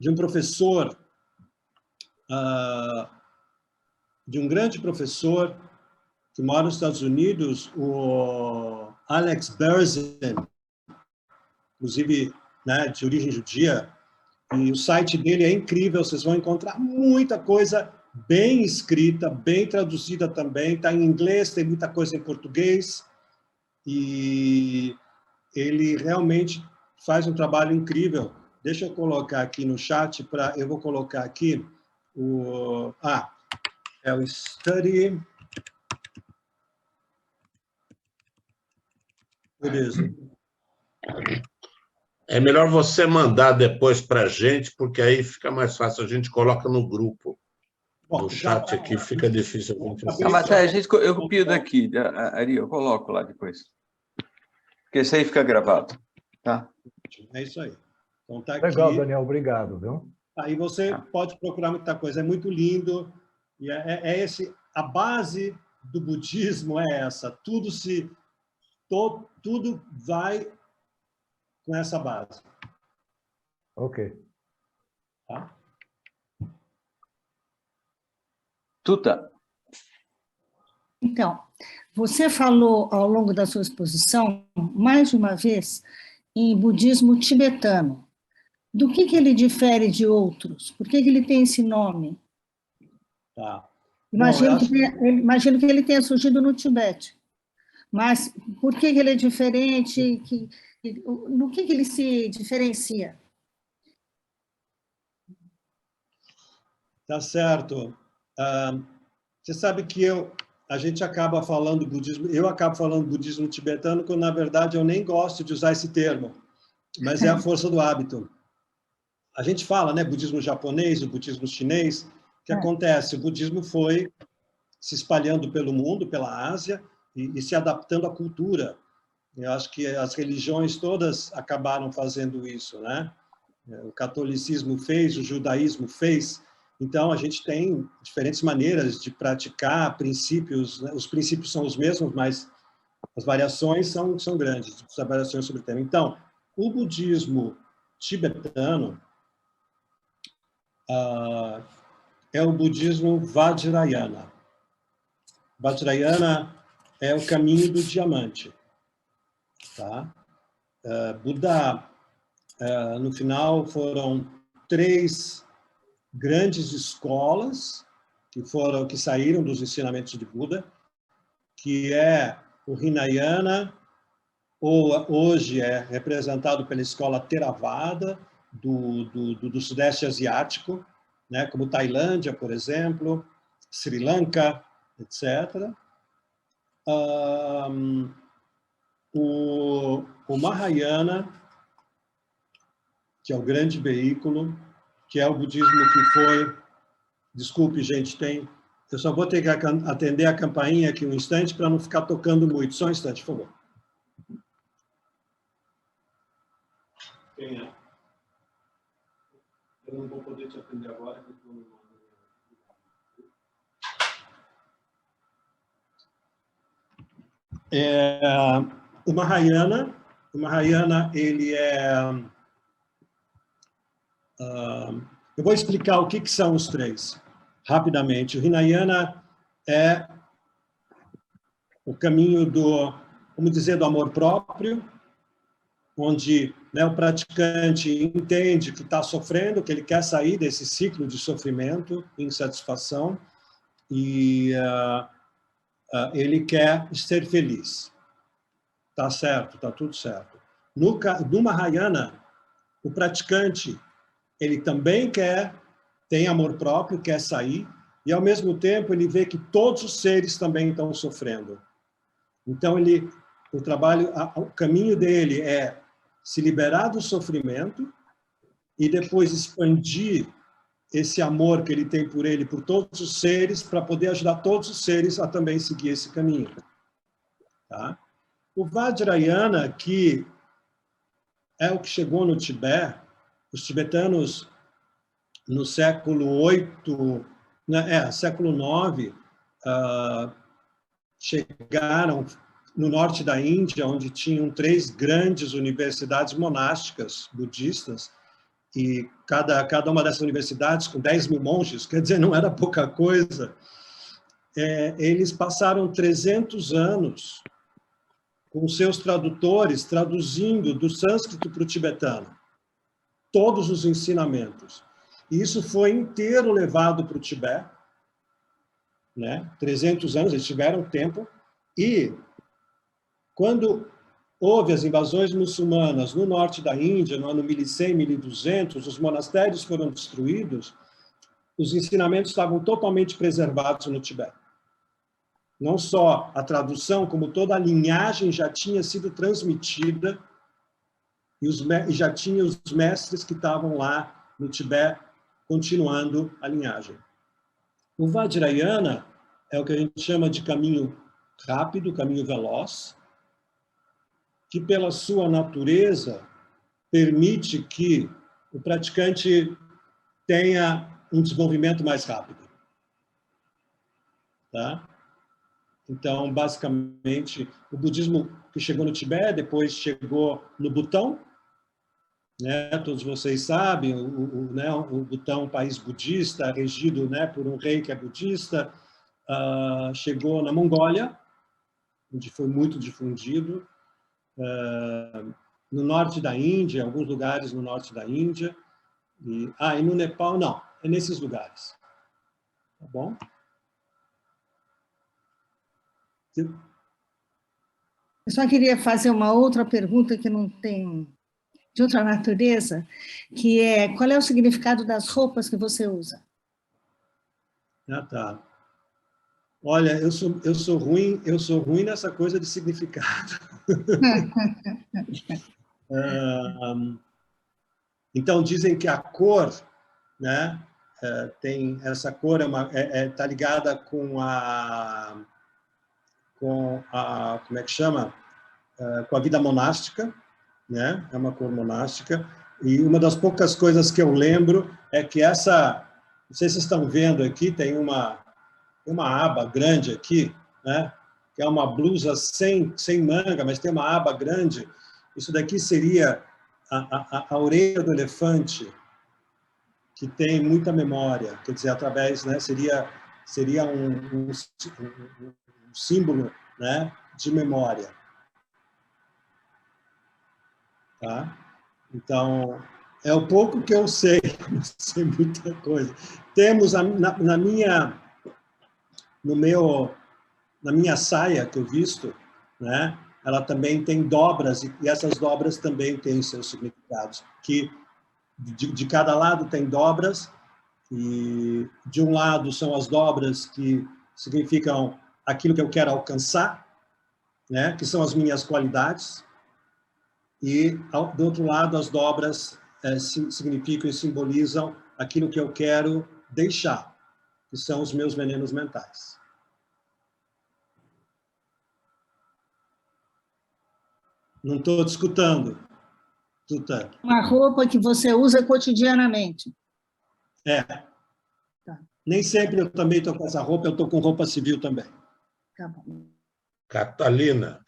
um professor, de um grande professor que mora nos Estados Unidos, o Alex Berzin, inclusive, né, de origem judia, e o site dele é incrível, vocês vão encontrar muita coisa bem escrita, bem traduzida também, está em inglês, tem muita coisa em português, e ele realmente faz um trabalho incrível. Deixa eu colocar aqui no chat, eu vou colocar aqui é o Study... Beleza. É melhor você mandar depois para a gente, porque aí fica mais fácil, a gente coloca no grupo. Bom, no chat aqui fica difícil a gente Ah, mas eu copio daqui, Ari, eu coloco lá depois. Porque isso aí fica gravado, tá? É isso aí. Então, tá aqui. Legal, Daniel, obrigado, viu? Aí você pode procurar muita coisa. É muito lindo. E a base do budismo é essa. Tudo vai com essa base. Ok. Tá? Tuta. Então, você falou ao longo da sua exposição, mais de uma vez, em budismo tibetano. Do que ele difere de outros? Por que ele tem esse nome? Tá. Imagino que ele tenha surgido no Tibete. Mas por que ele é diferente? No que ele se diferencia? Tá certo. Você sabe que a gente acaba falando budismo, eu acabo falando budismo tibetano, quando, na verdade, eu nem gosto de usar esse termo, mas é a força do hábito. A gente fala, né, budismo japonês, o budismo chinês. O que acontece? O budismo foi se espalhando pelo mundo, pela Ásia, e se adaptando à cultura. Eu acho que as religiões todas acabaram fazendo isso, né? O catolicismo fez, o judaísmo fez. Então, a gente tem diferentes maneiras de praticar princípios, né? Os princípios são os mesmos, mas as variações são grandes, as variações sobre o tema. Então, o budismo tibetano é o budismo Vajrayana. Vajrayana é o caminho do diamante. Tá? Buda, no final, foram 3 grandes escolas que saíram dos ensinamentos de Buda, que é o Hinayana, ou hoje é representado pela escola Theravada do Sudeste Asiático, né, como Tailândia, por exemplo, Sri Lanka, etc. O Mahayana, que é o grande veículo, que é o budismo que foi... Desculpe, gente, eu só vou ter que atender a campainha aqui um instante para não ficar tocando muito. Só um instante, por favor. Quem é? Eu não vou poder te atender agora. O Mahayana, ele é... eu vou explicar o que são os 3, rapidamente. O Hinayana é o caminho vamos dizer, do amor próprio, onde, né, o praticante entende que está sofrendo, que ele quer sair desse ciclo de sofrimento, insatisfação, e ele quer ser feliz. Tá certo, tá tudo certo. No Mahayana, o praticante, ele também tem amor próprio, quer sair, e ao mesmo tempo ele vê que todos os seres também estão sofrendo. Então o caminho dele é se liberar do sofrimento e depois expandir esse amor que ele tem por ele, por todos os seres, para poder ajudar todos os seres a também seguir esse caminho. Tá? O Vajrayana, que é o que chegou no Tibete, os tibetanos no século VIII, século IX, chegaram no norte da Índia, onde tinham 3 grandes universidades monásticas budistas, e cada uma dessas universidades com 10 mil monges, quer dizer, não era pouca coisa. Eles passaram 300 anos com seus tradutores traduzindo do sânscrito para o tibetano todos os ensinamentos. E isso foi inteiro levado para o Tibete, né? 300 anos, eles tiveram tempo, e quando houve as invasões muçulmanas no norte da Índia, no ano 1100, 1200, os monastérios foram destruídos, os ensinamentos estavam totalmente preservados no Tibete. Não só a tradução, como toda a linhagem já tinha sido transmitida e já tinha os mestres que estavam lá no Tibete continuando a linhagem. O Vajrayana é o que a gente chama de caminho rápido, caminho veloz, que pela sua natureza permite que o praticante tenha um desenvolvimento mais rápido. Tá? Então, basicamente, o budismo que chegou no Tibete, depois chegou no Butão, né? Todos vocês sabem, o Butão é um país budista, regido, né, por um rei que é budista. Chegou na Mongólia, onde foi muito difundido, no norte da Índia, em alguns lugares no norte da Índia, e no Nepal, não, é nesses lugares. Tá bom? Eu só queria fazer uma outra pergunta que não tem, de outra natureza, que é, qual é o significado das roupas que você usa? Tá. Olha, eu sou ruim nessa coisa de significado. Então, dizem que a cor, né, tem essa cor, tá ligada com a, como é que chama? Com a vida monástica, né? É uma cor monástica. E uma das poucas coisas que eu lembro é que não sei se vocês estão vendo aqui, tem uma aba grande aqui, né? Que é uma blusa sem manga, mas tem uma aba grande. Isso daqui seria a orelha do elefante, que tem muita memória, quer dizer, através, né? Seria um símbolo, né, de memória. Tá? Então, é o pouco que eu sei, não sei muita coisa. Temos na minha saia que eu visto, né, ela também tem dobras, e essas dobras também têm seus significados, que de cada lado tem dobras, e de um lado são as dobras que significam aquilo que eu quero alcançar, né, que são as minhas qualidades, e do outro lado as dobras significam e simbolizam aquilo que eu quero deixar, que são os meus venenos mentais. Não estou te escutando. Uma roupa que você usa cotidianamente. Tá. Nem sempre eu também estou com essa roupa, eu estou com roupa civil também. Tá bom. Catalina.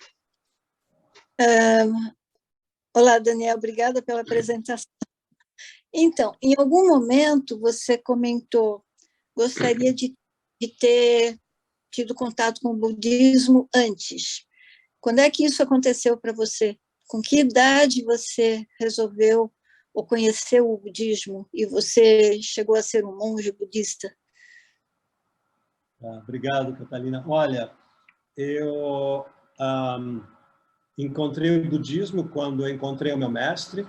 Olá, Daniel, obrigada pela apresentação. Então, em algum momento você comentou, gostaria de ter tido contato com o budismo antes. Quando é que isso aconteceu para você? Com que idade você resolveu ou conheceu o budismo e você chegou a ser um monge budista? Obrigado, Catalina. Olha, eu encontrei o budismo quando eu encontrei o meu mestre,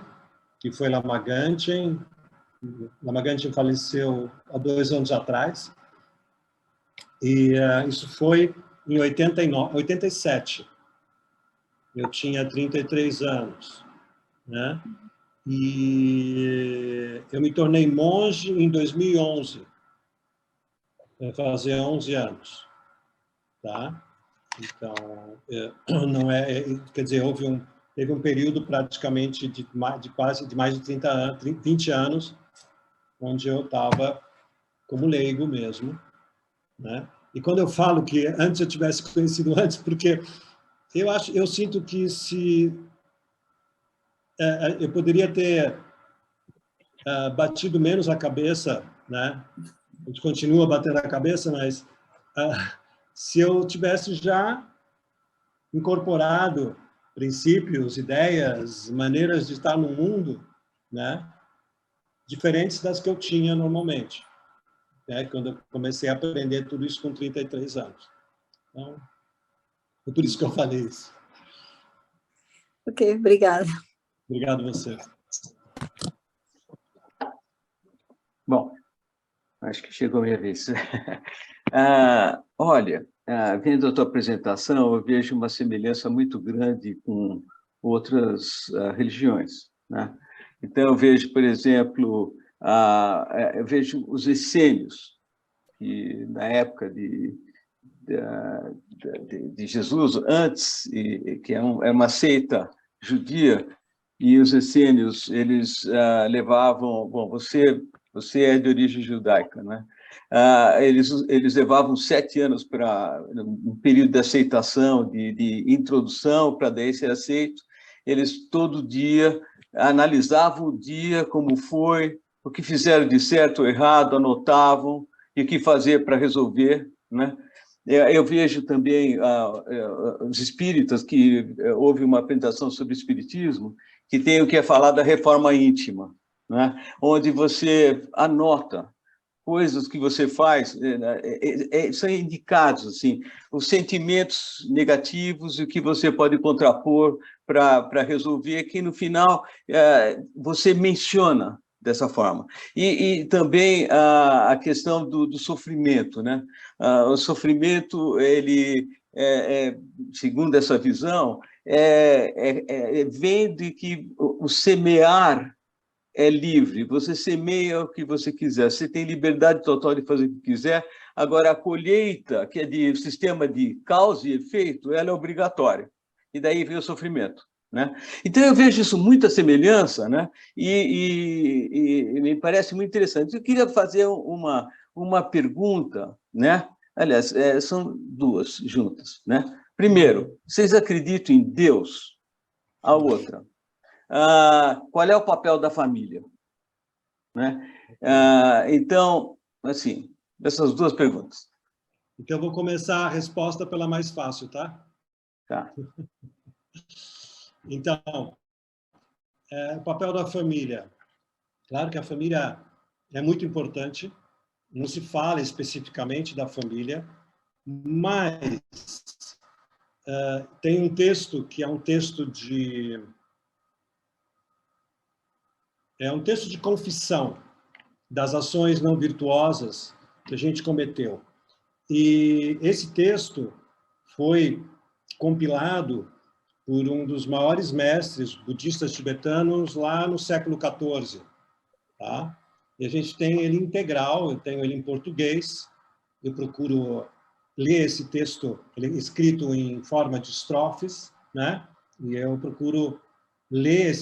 que foi Lama Gangchen. Lama Gangchen faleceu há 2 anos atrás. E isso foi em 87. Eu tinha 33 anos, né? E eu me tornei monge em 2011. Vai fazer 11 anos, tá? Então, não quer dizer, teve um período praticamente de mais de 30 anos, 20 anos, onde eu estava como leigo mesmo, né? E quando eu falo que antes eu tivesse conhecido antes, porque eu sinto que eu poderia ter batido menos a cabeça, né? A gente continua batendo a cabeça, mas se eu tivesse já incorporado princípios, ideias, maneiras de estar no mundo, né, diferentes das que eu tinha normalmente, né, quando eu comecei a aprender tudo isso com 33 anos. Então, é por isso que eu falei isso. Ok, obrigada. Obrigado a você. Bom, acho que chegou a minha vez. Olha, vendo a tua apresentação, eu vejo uma semelhança muito grande com outras religiões, né? Então, eu vejo, por exemplo, eu vejo os essênios, que na época de Jesus, antes, que é uma seita judia, e os essênios, eles levavam... Bom, você Você é de origem judaica, né? Eles levavam 7 anos para um período de aceitação, de introdução, para daí ser aceito. Eles todo dia analisavam o dia, como foi, o que fizeram de certo ou errado, anotavam, e o que fazer para resolver, né? Eu vejo também os espíritas, que houve uma apresentação sobre espiritismo, que tem o que é falar da reforma íntima, né? Onde você anota coisas que você faz, são indicados, assim, os sentimentos negativos e o que você pode contrapor para resolver, que no final você menciona dessa forma. E também a questão do sofrimento, né? O sofrimento, ele, segundo essa visão, vem de que o semear é livre, você semeia o que você quiser, você tem liberdade total de fazer o que quiser. Agora, a colheita, que é de sistema de causa e efeito, ela é obrigatória, e daí vem o sofrimento, né? Então, eu vejo isso muita semelhança, né? E me parece muito interessante. Eu queria fazer uma pergunta, né? Aliás, são duas juntas, né? Primeiro, vocês acreditam em Deus? A outra, qual é o papel da família, né? Então, assim, essas duas perguntas. Então, eu vou começar a resposta pela mais fácil, tá? Tá. Então, o papel da família. Claro que a família é muito importante, não se fala especificamente da família, mas tem um texto que é um texto de confissão das ações não virtuosas que a gente cometeu. E esse texto foi compilado por um dos maiores mestres budistas tibetanos lá no século XIV. Tá? E a gente tem ele integral, eu tenho ele em português, eu procuro ler esse texto, ele é escrito em forma de estrofes, né? E eu procuro ler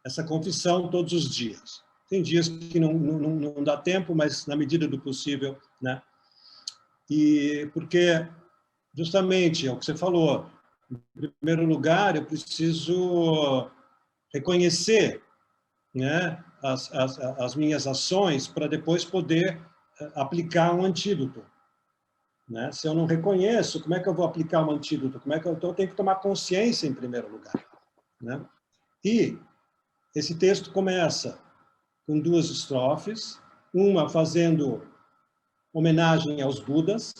essa confissão todos os dias. Tem dias que não dá tempo, mas na medida do possível, né? E porque, justamente, é o que você falou, em primeiro lugar, eu preciso reconhecer, né, as minhas ações para depois poder aplicar um antídoto, né? Se eu não reconheço, como é que eu vou aplicar um antídoto? Então, eu tenho que tomar consciência em primeiro lugar, né? E esse texto começa com 2 estrofes, uma fazendo homenagem aos Budas,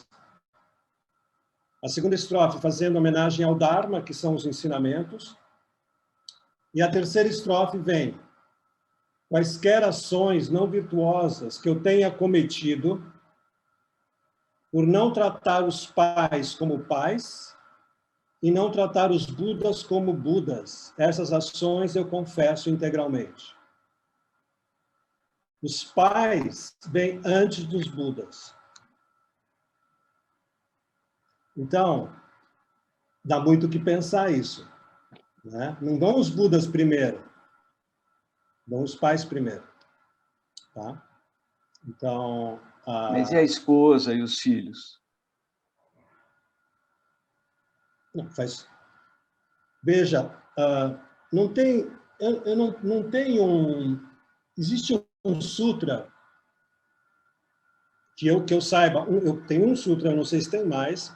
a segunda estrofe fazendo homenagem ao Dharma, que são os ensinamentos, e a terceira estrofe vem: quaisquer ações não virtuosas que eu tenha cometido por não tratar os pais como pais e não tratar os Budas como Budas, essas ações eu confesso integralmente. Os pais vêm antes dos Budas. Então, dá muito o que pensar isso, né? Não vão os Budas primeiro, vão os pais primeiro, tá? Então... Mas e a esposa e os filhos? Não, faz... Veja, não tem... Eu não tenho um... Existe um sutra que eu saiba, eu tenho um sutra, eu não sei se tem mais,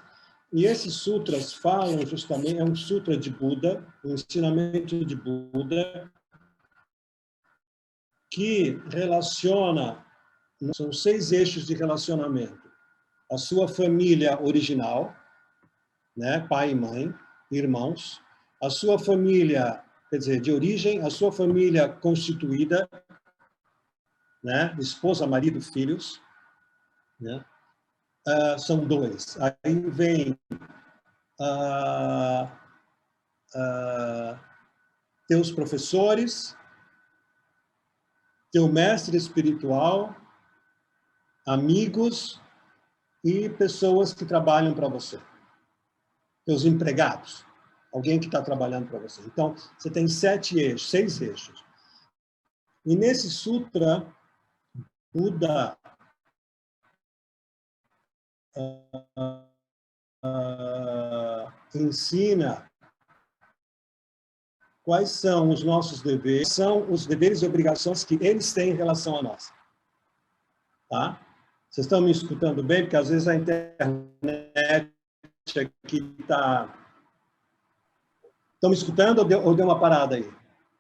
e esses sutras falam justamente, é um sutra de Buda, um ensinamento de Buda, que relaciona, são 6 eixos de relacionamento. A sua família original, né, pai e mãe, irmãos, a sua família, quer dizer, de origem, a sua família constituída, né, esposa, marido, filhos, né? São 2. Aí vem teus professores, teu mestre espiritual, amigos e pessoas que trabalham para você. Teus empregados, alguém que está trabalhando para você. Então, você tem 6 eixos. E nesse sutra, Buda ensina quais são os nossos deveres, são os deveres e obrigações que eles têm em relação a nós. Tá? Vocês estão me escutando bem? Porque às vezes a internet aqui está... Estão me escutando ou deu uma parada aí?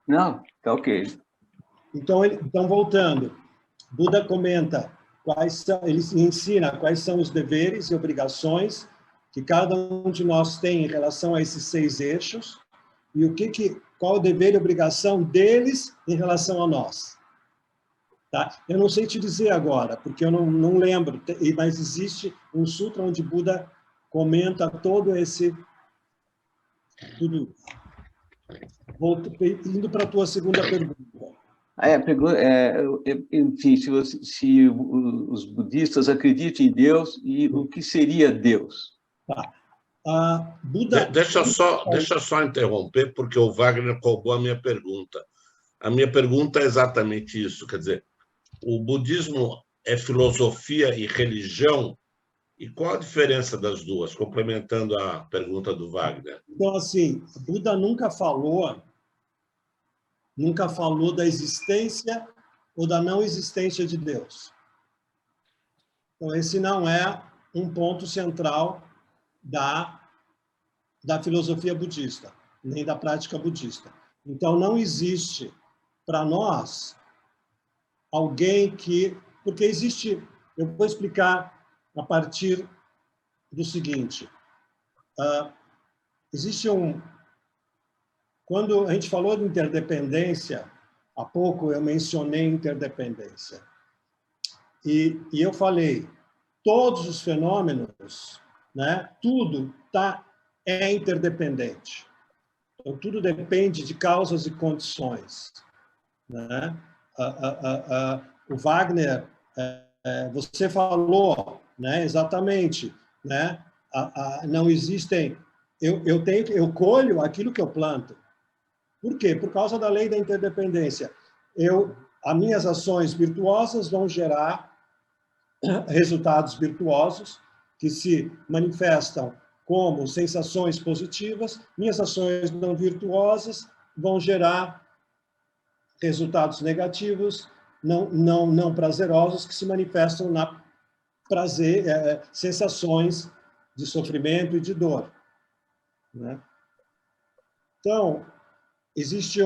Não, tá ok. Então, voltando, Buda comenta ele ensina quais são os deveres e obrigações que cada um de nós tem em relação a esses 6 eixos e qual o dever e obrigação deles em relação a nós. Tá? Eu não sei te dizer agora, porque eu não lembro, mas existe um sutra onde Buda comenta todo esse... Tudo isso. Indo para a tua segunda pergunta. Enfim, se os budistas acreditam em Deus, e o que seria Deus? Tá. Buda... Deixa só interromper, porque o Wagner roubou a minha pergunta. A minha pergunta é exatamente isso, quer dizer, o budismo é filosofia e religião? E qual a diferença das duas? Complementando a pergunta do Wagner. Então, assim, Buda nunca falou da existência ou da não existência de Deus. Então, esse não é um ponto central da filosofia budista, nem da prática budista. Então, não existe para nós alguém que... Porque existe... Eu vou explicar a partir do seguinte. Existe um... Quando a gente falou de interdependência, há pouco eu mencionei interdependência. E eu falei, todos os fenômenos, né, tudo é interdependente. Então, tudo depende de causas e condições. Né? O Wagner, você falou, né, exatamente, né, não existem... Eu colho aquilo que eu planto. Por quê? Por causa da lei da interdependência. As minhas ações virtuosas vão gerar resultados virtuosos que se manifestam como sensações positivas. Minhas ações não virtuosas vão gerar resultados negativos, não prazerosos, que se manifestam na sensações de sofrimento e de dor. Né? Então, existe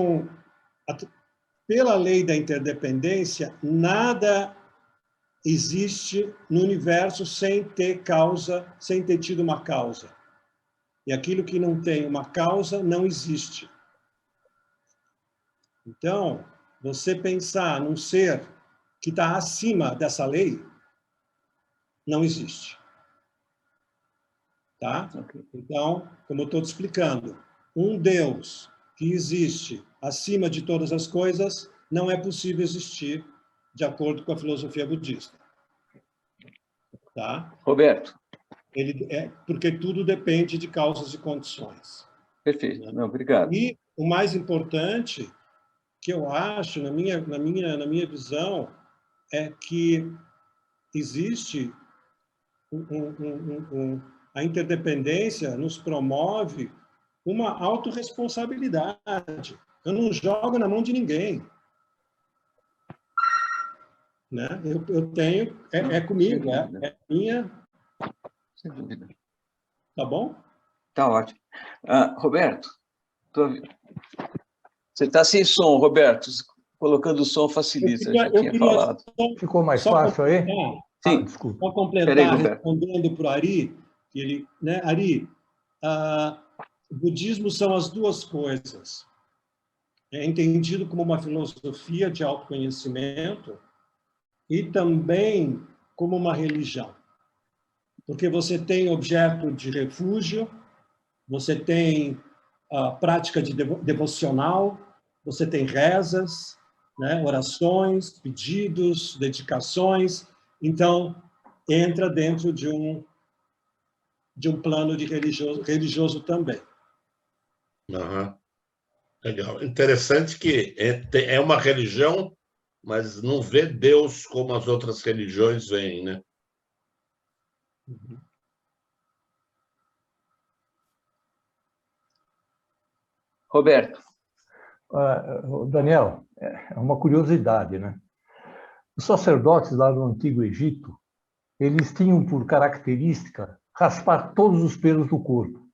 pela lei da interdependência, nada existe no universo sem ter causa, sem ter tido uma causa. E aquilo que não tem uma causa não existe. Então, você pensar num ser que está acima dessa lei, não existe. Tá? Então, como eu estou te explicando, um Deus que existe acima de todas as coisas não é possível existir de acordo com a filosofia budista. Tá? Roberto. Porque tudo depende de causas e condições. Perfeito. Não, obrigado. E o mais importante, que eu acho, na minha visão, é que existe a interdependência nos promove uma autorresponsabilidade. Eu não jogo na mão de ninguém. Né? Eu tenho, comigo, é minha. Sem dúvida. Tá bom? Tá ótimo. Roberto, você está sem som, Roberto. Colocando o som facilita, já tinha falado. Ficou mais fácil aí? Sim. Desculpa. Só completar, respondendo para o Ari, né, Ari, o budismo são as duas coisas. É entendido como uma filosofia de autoconhecimento e também como uma religião. Porque você tem objeto de refúgio, você tem prática de devocional, você tem rezas, né, orações, pedidos, dedicações. Então, entra dentro de um plano de religioso também. Uhum. Legal. Interessante que é uma religião mas não vê Deus como as outras religiões veem, né? Roberto. Daniel, é uma curiosidade, né? Os sacerdotes lá no Antigo Egito, eles tinham por característica raspar todos os pelos do corpo.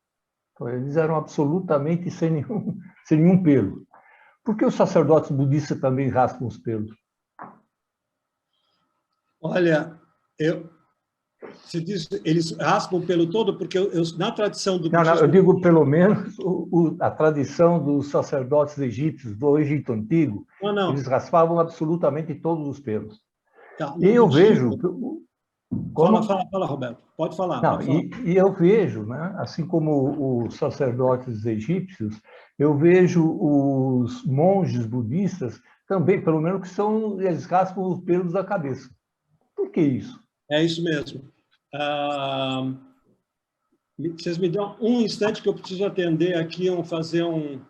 Então, eles eram absolutamente sem nenhum pelo. Por que os sacerdotes budistas também raspam os pelos? Olha, se diz, eles raspam o pelo todo, porque na tradição do budismo... Não, eu digo pelo menos a tradição dos sacerdotes egípcios, do Egito Antigo, eles raspavam absolutamente todos os pelos. Tá, e eu budismo, vejo... Fala, Roberto. Pode falar. Não, pode falar. E eu vejo, né, assim como os sacerdotes egípcios, eu vejo os monges budistas também, pelo menos eles raspam os pelos da cabeça. Por que isso? É isso mesmo. Vocês me dão um instante que eu preciso atender aqui, fazer um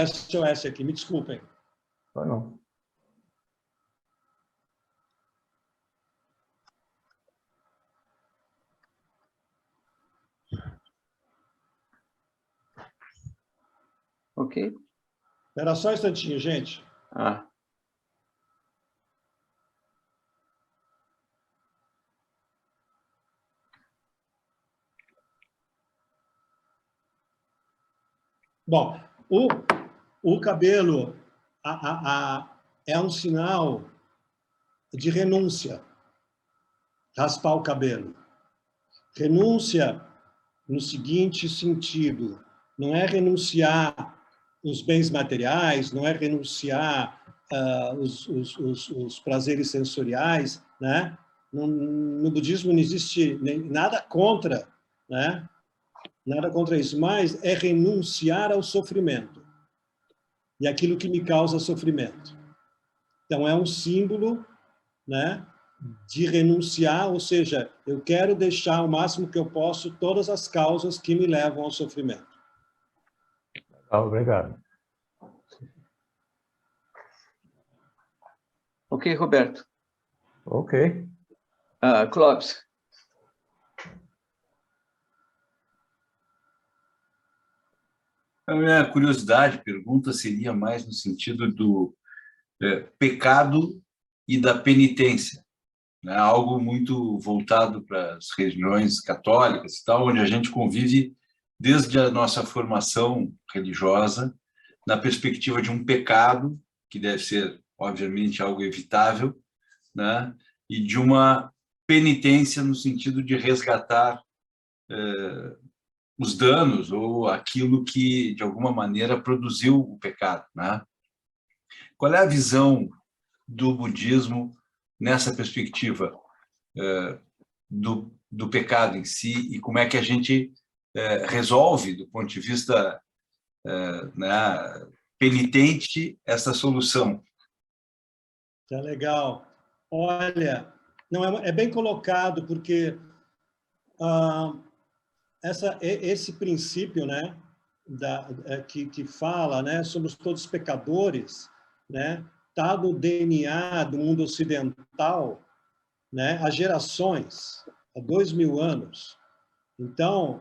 SOS aqui. Me desculpem. Não. Ok. Era só um instantinho, gente. Bom, o cabelo é um sinal de renúncia, raspar o cabelo. Renúncia no seguinte sentido, não é renunciar os bens materiais, não é renunciar os prazeres sensoriais, né? No budismo não existe nada contra, né? Nada contra isso, mas é renunciar ao sofrimento e aquilo que me causa sofrimento. Então, é um símbolo, né, de renunciar, ou seja, eu quero deixar o máximo que eu posso todas as causas que me levam ao sofrimento. Obrigado. Ok, Roberto. Ok. Clóvis. A minha curiosidade, pergunta seria mais no sentido do pecado e da penitência, né? Algo muito voltado para as religiões católicas e tal, onde a gente convive desde a nossa formação religiosa na perspectiva de um pecado, que deve ser, obviamente, algo evitável, né? E de uma penitência no sentido de resgatar os danos ou aquilo que, de alguma maneira, produziu o pecado, né? Qual é a visão do budismo nessa perspectiva do pecado em si e como é que a gente resolve, do ponto de vista né, penitente, essa solução? Tá legal. Olha, não é bem colocado, porque esse princípio, né, que fala, né, somos todos pecadores, né, está no DNA do mundo ocidental, né, há gerações, há 2000 anos. Então,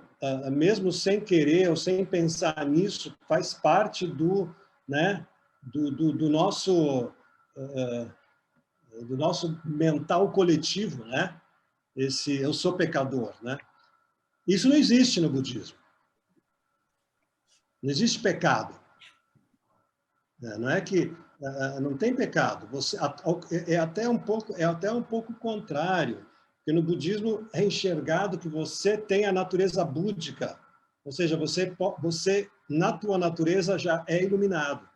mesmo sem querer ou sem pensar nisso, faz parte né, do nosso mental coletivo, né? Esse eu sou pecador, né? Isso não existe no budismo. Não existe pecado. Não é que não tem pecado. É até um pouco contrário, porque no budismo é enxergado que você tem a natureza búdica, ou seja, você na tua natureza já é iluminado.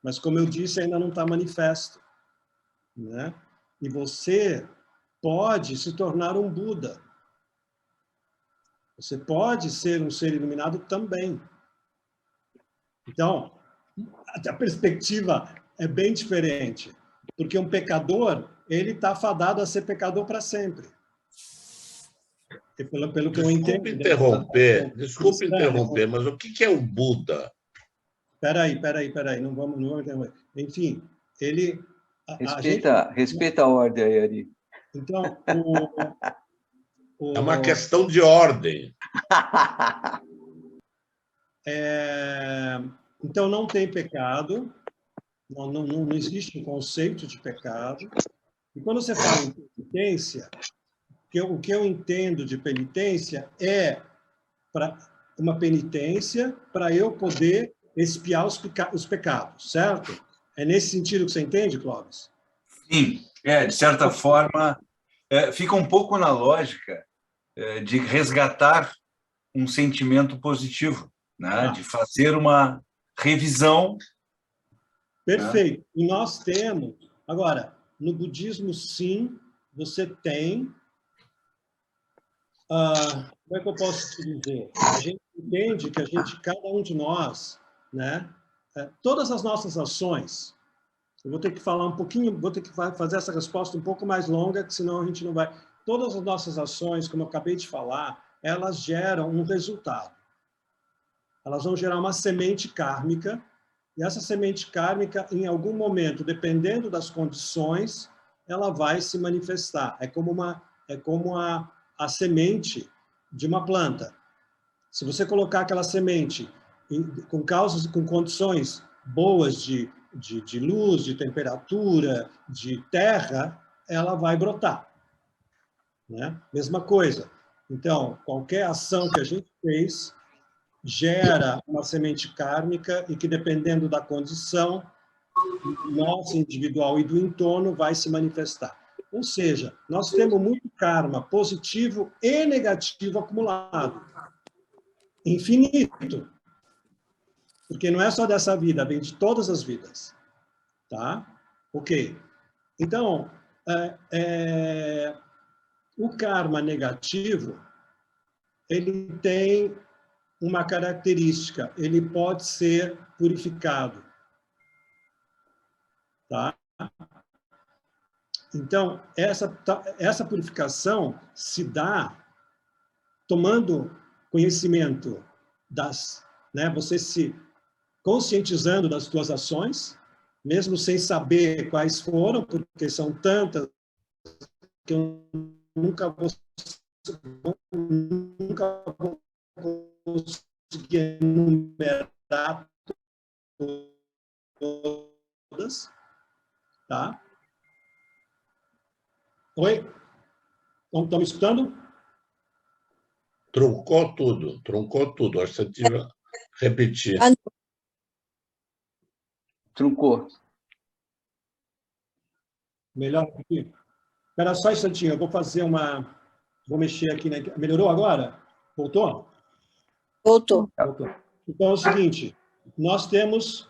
Mas como eu disse, ainda não está manifesto, né? E você pode se tornar um Buda. Você pode ser um ser iluminado também. Então, a perspectiva é bem diferente, porque um pecador, ele está fadado a ser pecador para sempre. E pelo que eu entendo... Desculpe interromper, mas o que é o Buda? Peraí, não vamos interromper. Enfim, ele... Respeita a ordem aí, Ari. Então, É uma questão de ordem. Então, não tem pecado, não existe um conceito de pecado. E quando você fala em penitência, o que eu entendo de penitência é uma penitência para eu poder expiar os pecados, certo? É nesse sentido que você entende, Clóvis? Sim, de certa forma, fica um pouco na lógica de resgatar um sentimento positivo, né? De fazer uma revisão. Perfeito. E nós temos... Agora, no budismo, sim, você tem... como é que eu posso te dizer? A gente entende que cada um de nós, né? Todas as nossas ações... Eu vou ter que falar um pouquinho, vou ter que fazer essa resposta um pouco mais longa, senão a gente não vai... Todas as nossas ações, como eu acabei de falar, elas geram um resultado. Elas vão gerar uma semente kármica, e essa semente kármica, em algum momento, dependendo das condições, ela vai se manifestar. É como a semente de uma planta. Se você colocar aquela semente com condições boas de luz, de temperatura, de terra, ela vai brotar. Né? Mesma coisa. Então, qualquer ação que a gente fez gera uma semente kármica e que, dependendo da condição nossa, individual e do entorno, vai se manifestar. Ou seja, nós temos muito karma positivo e negativo acumulado. Infinito. Porque não é só dessa vida, vem de todas as vidas. Tá? Ok. Então, o karma negativo, ele tem uma característica, ele pode ser purificado. Tá? Então, essa purificação se dá tomando conhecimento você se conscientizando das suas ações, mesmo sem saber quais foram, porque são tantas que eu nunca vou conseguir enumerar todas, tá? Oi? Estão me escutando? Truncou tudo. Acho que você tinha que repetir. Truncou. Melhor aqui. Espera só um instantinho, eu vou fazer uma... Vou mexer aqui. Melhorou agora? Voltou? Voltou. Então, é o seguinte, nós temos,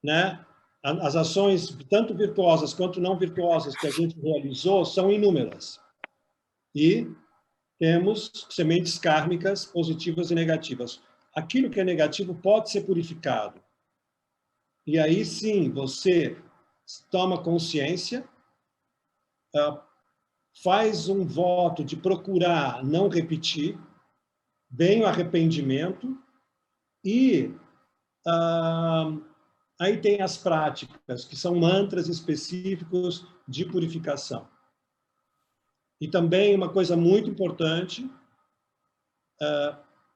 né, as ações, tanto virtuosas quanto não virtuosas, que a gente realizou, são inúmeras. E temos sementes kármicas positivas e negativas. Aquilo que é negativo pode ser purificado. E aí, sim, você toma consciência, faz um voto de procurar não repetir, vem o arrependimento e aí tem as práticas, que são mantras específicos de purificação. E também uma coisa muito importante,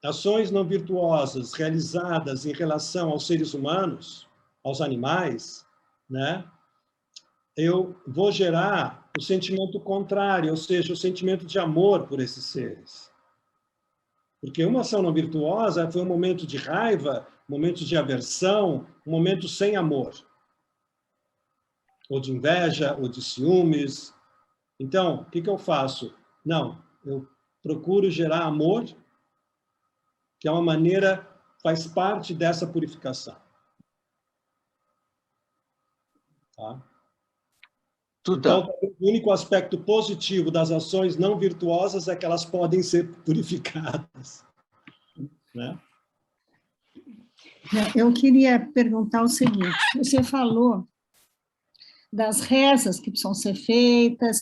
ações não virtuosas realizadas em relação aos seres humanos, aos animais, né? Eu vou gerar o sentimento contrário, ou seja, o sentimento de amor por esses seres. Porque uma ação não virtuosa foi um momento de raiva, um momento de aversão, um momento sem amor. Ou de inveja, ou de ciúmes. Então, o que eu faço? Não, eu procuro gerar amor, que é uma maneira, faz parte dessa purificação. Tá? Então, o único aspecto positivo das ações não virtuosas é que elas podem ser purificadas. Né? Eu queria perguntar o seguinte, você falou das rezas que precisam ser feitas,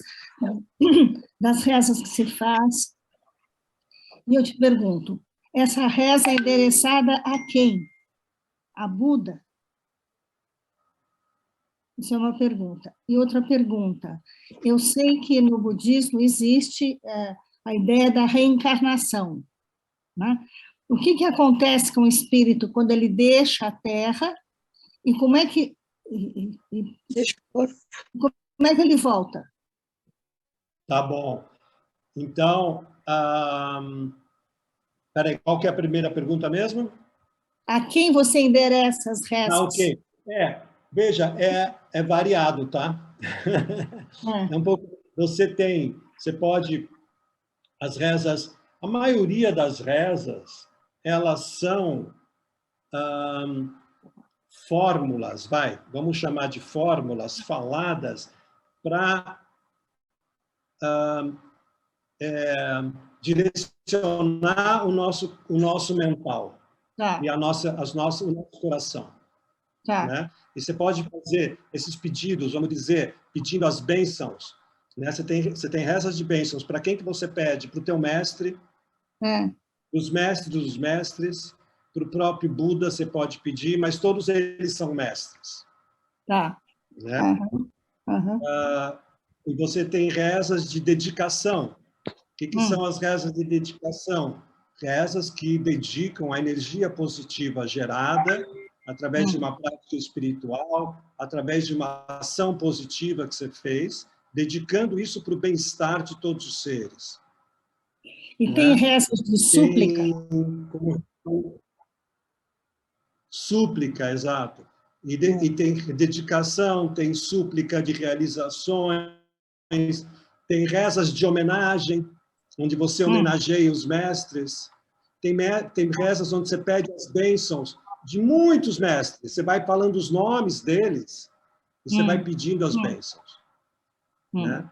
das rezas que se faz, e eu te pergunto, essa reza é endereçada a quem? a Buda? Isso é uma pergunta. E outra pergunta. Eu sei que no budismo existe a ideia da reencarnação, né? O que acontece com o espírito quando ele deixa a Terra e como é que ele volta? Tá bom. Então, peraí, qual que é a primeira pergunta mesmo? A quem você endereça as rezas? Ok. Veja, é variado, tá? É um pouco. Você pode, as rezas, a maioria das rezas, elas são fórmulas, vamos chamar de fórmulas faladas para direcionar o nosso mental e o nosso coração. Né? E você pode fazer esses pedidos, vamos dizer, pedindo as bênçãos. Né? Você tem rezas de bênçãos. Para quem que você pede? Para o teu mestre, os mestres dos mestres, para o próprio Buda você pode pedir, mas todos eles são mestres. Né? E você tem rezas de dedicação. O que são as rezas de dedicação? Rezas que dedicam a energia positiva gerada através de uma prática espiritual, através de uma ação positiva que você fez, dedicando isso para o bem-estar de todos os seres. E tem rezas de súplica? Súplica, exato. E tem dedicação, tem súplica de realizações, tem rezas de homenagem, onde você homenageia os mestres. Tem rezas onde você pede as bênçãos de muitos mestres. Você vai falando os nomes deles e você vai pedindo as bênçãos. Né?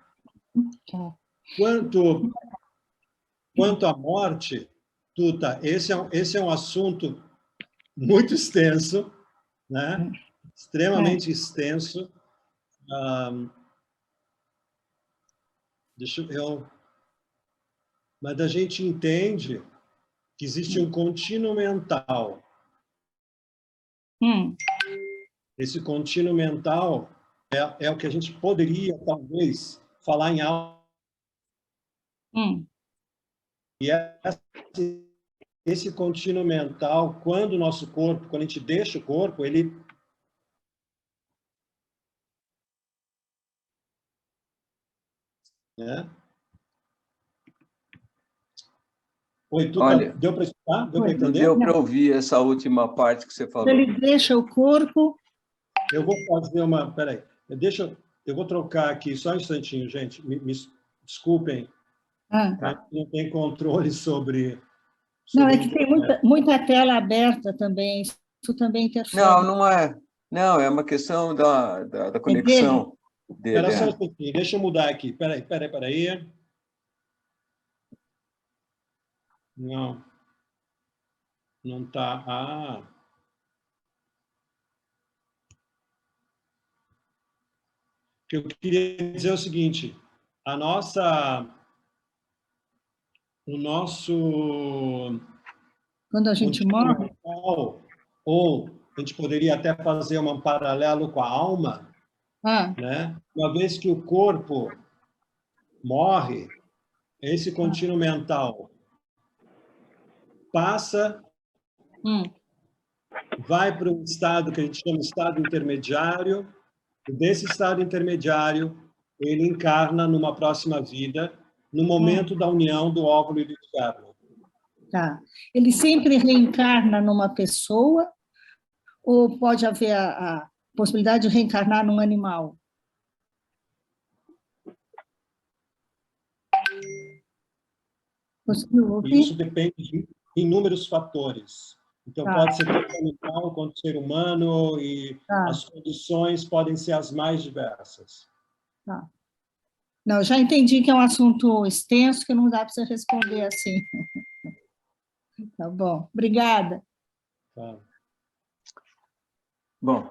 Quanto à morte, Tuta, esse é um assunto muito extenso, né? Extremamente extenso. Mas a gente entende que existe um contínuo mental. Esse contínuo mental é o que a gente poderia, talvez, falar em algo. E esse contínuo mental, quando o nosso corpo, quando a gente deixa o corpo, ele... Né? Oi, Olha, deu para explicar? Deu para entender? Deu para ouvir essa última parte que você falou. Ele deixa o corpo... Eu vou fazer uma... Peraí, eu vou trocar aqui, só um instantinho, gente. Me desculpem. Não tem controle sobre... Não, é que tem muita tela aberta também. Isso também interfere. Não é. Não, é uma questão da conexão dele. Espera só um pouquinho, deixa eu mudar aqui. Peraí. Não está. O que eu queria dizer é o seguinte: o nosso... Quando a gente morre... Ou a gente poderia até fazer um paralelo com a alma, né? Uma vez que o corpo morre, esse contínuo mental passa, vai para um estado que a gente chama de estado intermediário, e desse estado intermediário ele encarna numa próxima vida, no momento da união do óvulo e do esperma. Ele sempre reencarna numa pessoa ou pode haver a possibilidade de reencarnar num animal? Isso depende de inúmeros fatores. Então, pode ser tanto animal quanto ser humano e as condições podem ser as mais diversas. Não, já entendi que é um assunto extenso que não dá para você responder assim. Tá bom, obrigada. Bom,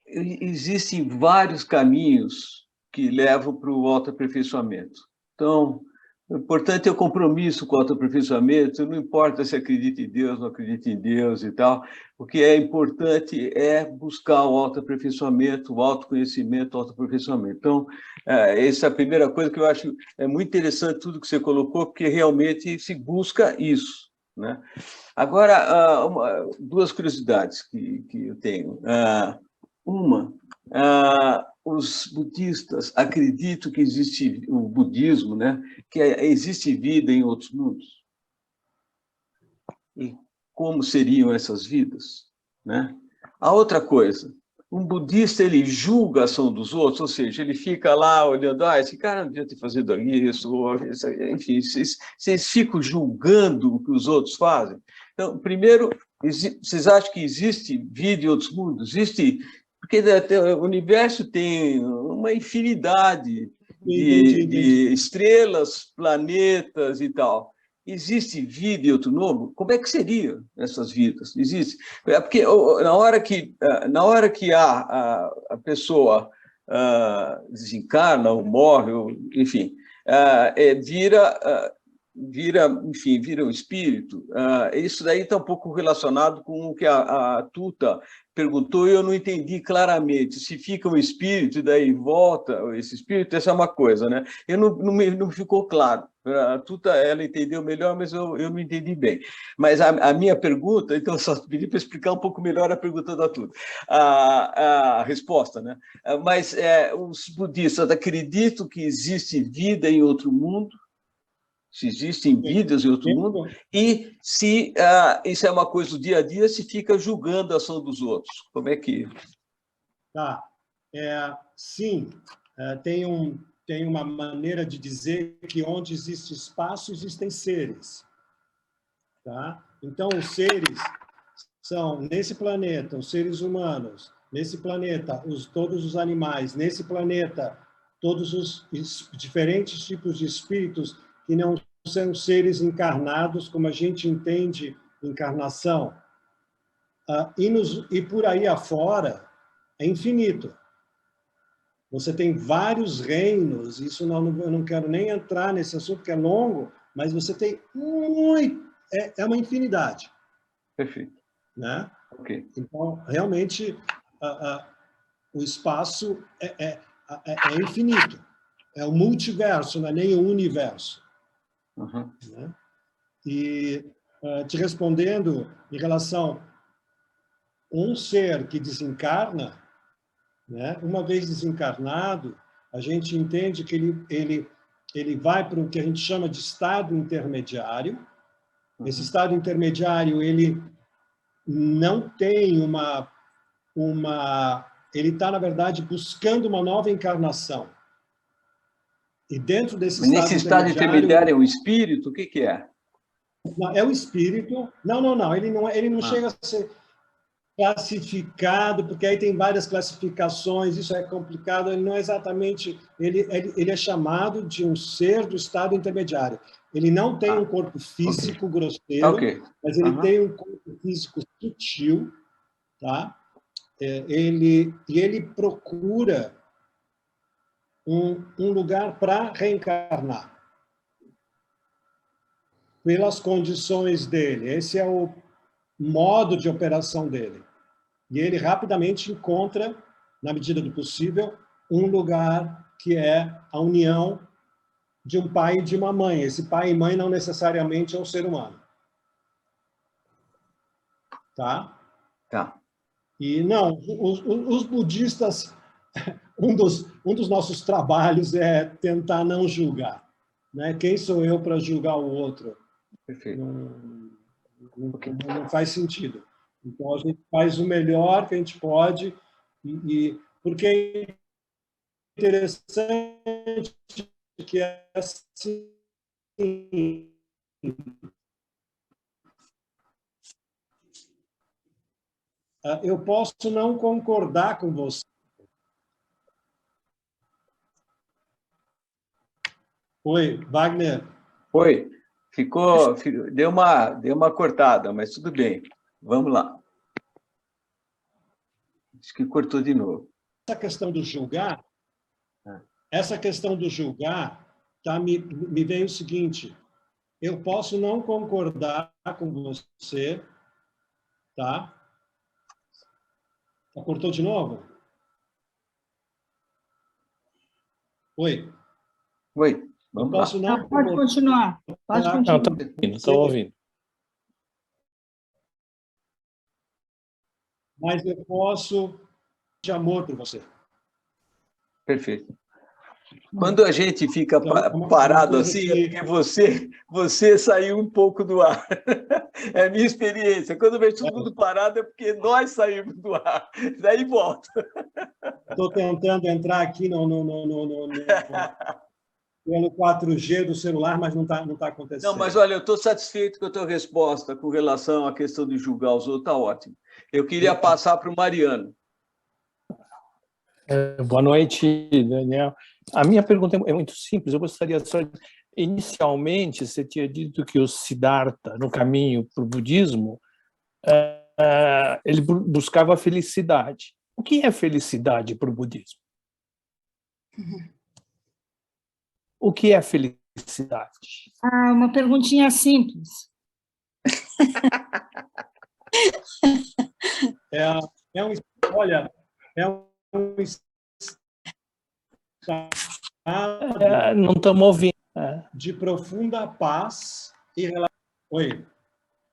existem vários caminhos que levam para o autoaperfeiçoamento. Então, O importante é o compromisso com o autoaperfeiçoamento, não importa se acredita em Deus, não acredita em Deus e tal. O que é importante é buscar o autoaperfeiçoamento, o autoconhecimento, o autoaperfeiçoamento. Então, essa é a primeira coisa que eu acho muito interessante, tudo que você colocou, porque realmente se busca isso, né? Agora, duas curiosidades que eu tenho. Uma, os budistas acreditam que existe o budismo, né? Que existe vida em outros mundos. E como seriam essas vidas, né? A outra coisa, um budista ele julga a ação dos outros, ou seja, ele fica lá olhando, esse cara não devia ter feito isso, ou, enfim, vocês ficam julgando o que os outros fazem. Então, primeiro, vocês acham que existe vida em outros mundos? Existe, porque o universo tem uma infinidade de estrelas, planetas e tal. Existe vida em outro mundo? Como é que seriam essas vidas? Existe? Porque na hora que a pessoa desencarna ou morre, ou, enfim, vira um espírito. Isso daí está um pouco relacionado com o que a Tuta perguntou e eu não entendi claramente. Se fica um espírito e daí volta esse espírito, essa é uma coisa, né? Não ficou claro. A Tuta, ela entendeu melhor, mas eu não entendi bem. Mas a minha pergunta, então, só pedi para explicar um pouco melhor a pergunta da Tuta. A resposta, né? Mas os budistas acreditam que existe vida em outro mundo, se existem vidas em outro mundo, e se isso é uma coisa do dia a dia, se fica julgando a ação dos outros. Como é que... Tá. Sim, tem uma maneira de dizer que onde existe espaço, existem seres. Tá? Então, os seres são, nesse planeta, os seres humanos, nesse planeta, todos os animais, nesse planeta, todos os diferentes tipos de espíritos que não são seres encarnados, como a gente entende encarnação. E por aí afora, é infinito. Você tem vários reinos, isso eu não quero nem entrar nesse assunto, que é longo, mas você tem muito, é uma infinidade. Perfeito. Né? Okay. Então, realmente, o espaço é infinito. É o multiverso, não é nem o universo. Uhum. Né? E te respondendo em relação a um ser que desencarna, né? Uma vez desencarnado, a gente entende que ele vai para o que a gente chama de estado intermediário. Uhum. Esse estado intermediário, ele não tem ele está, na verdade, buscando uma nova encarnação. E dentro desse estado intermediário é o espírito? O que é? Não, é o espírito. Não. Ele não chega a ser classificado, porque aí tem várias classificações, isso é complicado. Ele não é exatamente... Ele é chamado de um ser do estado intermediário. Ele não tem um corpo físico grosseiro, mas ele tem um corpo físico sutil, tá? Ele procura um lugar para reencarnar, pelas condições dele. Esse é o modo de operação dele. E ele rapidamente encontra, na medida do possível, um lugar que é a união de um pai e de uma mãe. Esse pai e mãe não necessariamente é um ser humano. Tá? Tá. E não, os budistas, um dos nossos trabalhos é tentar não julgar. Né? Quem sou eu para julgar o outro? Perfeito. Não faz sentido. Então, a gente faz o melhor que a gente pode, porque é interessante que é assim... Eu posso não concordar com você. Oi, Wagner. Oi. Deu uma cortada, mas tudo bem. Vamos lá. Acho que cortou de novo. Essa questão do julgar, tá, me vem o seguinte: eu posso não concordar com você, tá? Cortou de novo? Oi. Eu posso não Pode continuar. Pode Não, continuar. Estou ouvindo. mas eu posso de amor por você. Perfeito. Quando a gente fica Então, parado coisa assim, que- é porque você saiu um pouco do ar. É a minha experiência. Quando eu vejo todo mundo parado, é porque nós saímos do ar. Daí volta. Estou tentando entrar aqui pelo 4G do celular, mas não tá acontecendo. Não, mas olha, eu estou satisfeito com a tua resposta com relação à questão de julgar os outros. Está ótimo. Eu queria passar para o Mariano. Boa noite, Daniel. A minha pergunta é muito simples. Eu gostaria só de... Inicialmente, você tinha dito que o Siddhartha, no caminho para o budismo, ele buscava a felicidade. O que é felicidade para o budismo? O que é felicidade? Uma perguntinha simples. Olha, é um Não estamos ouvindo. de profunda paz e relação. Oi.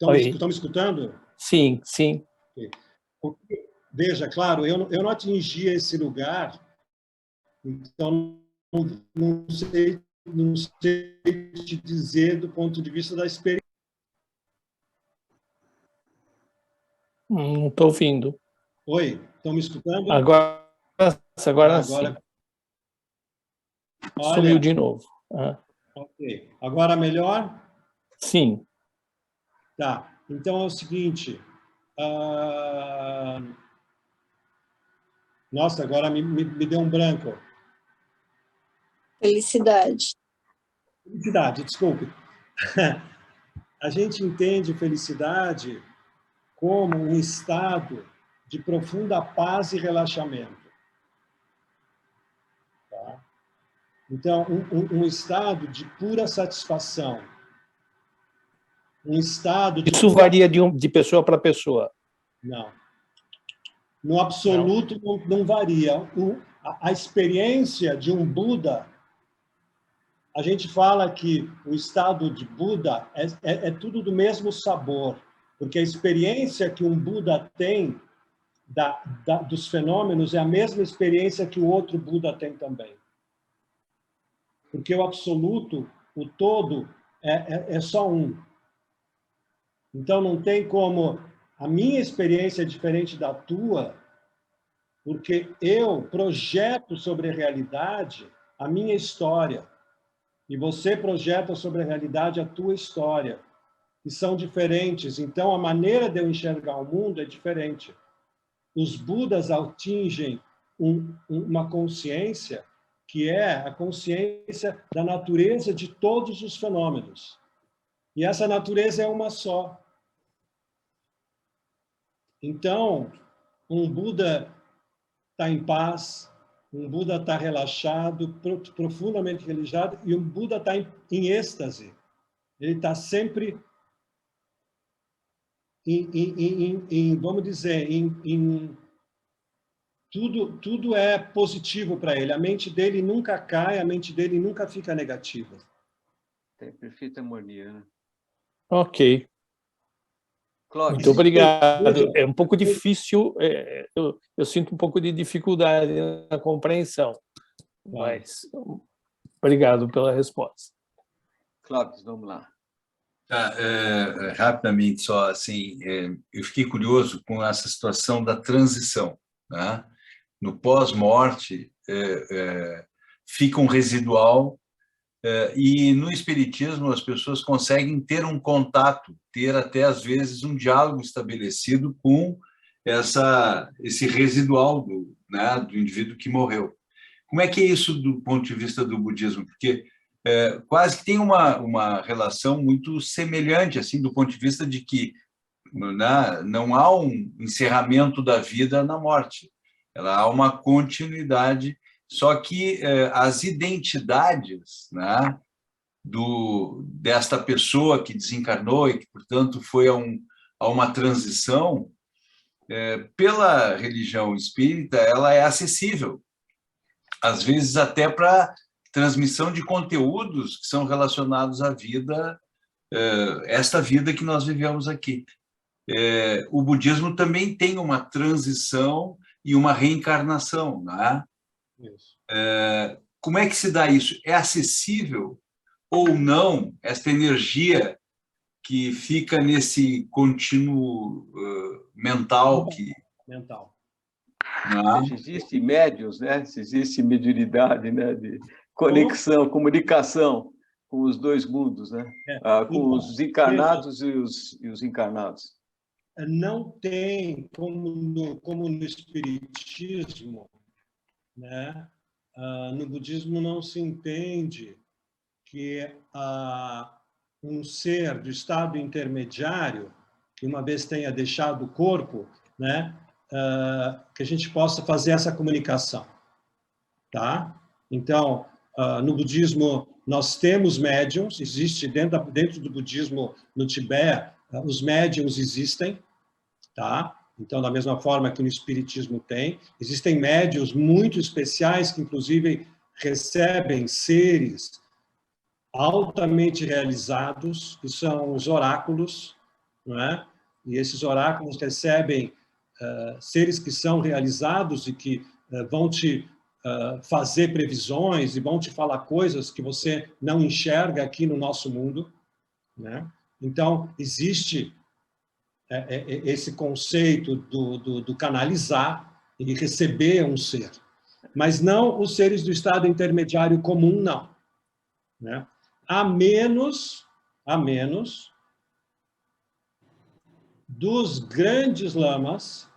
Oi. Estão me escutando? Sim, sim. Veja, claro, eu não atingi esse lugar, então não sei te dizer do ponto de vista da experiência. Não estou ouvindo. Oi, estão me escutando? Agora sim. Olha, Sumiu de novo. Ok. Agora melhor? Sim. Tá. Então é o seguinte. Nossa, agora me deu um branco. Felicidade. Felicidade, desculpe. A gente entende felicidade como um estado de profunda paz e relaxamento. Tá? Então, um estado de pura satisfação. Um estado de... Isso varia de pessoa para pessoa? Não. No absoluto, não varia. A experiência de um Buda, a gente fala que o estado de Buda é tudo do mesmo sabor, porque a experiência que um Buda tem dos fenômenos é a mesma experiência que o outro Buda tem também. Porque o absoluto, o todo, é só um. Então, não tem como... A minha experiência é diferente da tua, porque eu projeto sobre a realidade a minha história, e você projeta sobre a realidade a tua história, e são diferentes. Então, a maneira de eu enxergar o mundo é diferente. Os Budas atingem uma consciência que é a consciência da natureza de todos os fenômenos. E essa natureza é uma só. Então, um Buda está em paz, um Buda está relaxado, profundamente relaxado, e um Buda está em êxtase. Ele está sempre vamos dizer, tudo é positivo para ele. A mente dele nunca cai, a mente dele nunca fica negativa. Tem perfeita harmonia, né? Ok. Clóvis. Muito obrigado. É um pouco difícil, eu sinto um pouco de dificuldade na compreensão, mas obrigado pela resposta. Clóvis, vamos lá. Rapidamente, só assim, eu fiquei curioso com essa situação da transição, né? No pós-morte, fica um residual, e no espiritismo as pessoas conseguem ter um contato, ter até às vezes um diálogo estabelecido com esse residual né, do indivíduo que morreu. Como é que é isso do ponto de vista do budismo? Porque quase que tem uma relação muito semelhante, assim, do ponto de vista de que não há um encerramento da vida na morte. Ela há uma continuidade, Só que as identidades, né, desta pessoa que desencarnou e que, portanto, foi a uma transição, pela religião espírita, ela é acessível, às vezes até para transmissão de conteúdos que são relacionados à vida, esta vida que nós vivemos aqui. O budismo também tem uma transição e uma reencarnação, né? Isso. Como é que se dá isso? É acessível ou não esta energia que fica nesse contínuo mental mental. Se existe médiuns, né? Se existe mediunidade, né? De conexão, comunicação com os dois mundos, né? Com os encarnados e os encarnados. Não tem, como no espiritismo, né? No budismo não se entende que um ser do estado intermediário, que uma vez tenha deixado o corpo, né? Que a gente possa fazer essa comunicação, tá? Então, no budismo nós temos médiums, existe dentro do budismo no Tibete, os médiums existem, tá? Então, da mesma forma que no espiritismo tem, existem médiums muito especiais que inclusive recebem seres altamente realizados, que são os oráculos, não é? E esses oráculos recebem seres que são realizados e que vão te fazer previsões e vão te falar coisas que você não enxerga aqui no nosso mundo, né? Então, existe esse conceito do canalizar e receber um ser, mas não os seres do estado intermediário comum, não, né? A menos dos grandes lamas,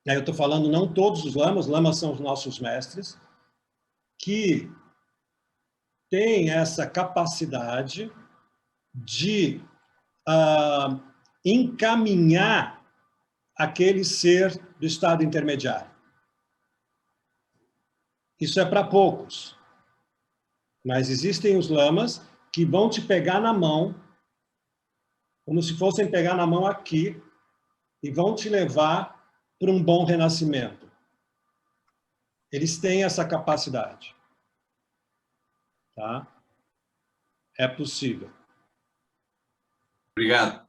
eu estou falando não todos os lamas são os nossos mestres, que têm essa capacidade de encaminhar aquele ser do estado intermediário. Isso é para poucos, mas existem os lamas que vão te pegar na mão, como se fossem pegar na mão aqui, e vão te levar para um bom renascimento. Eles têm essa capacidade. Tá? É possível. Obrigado.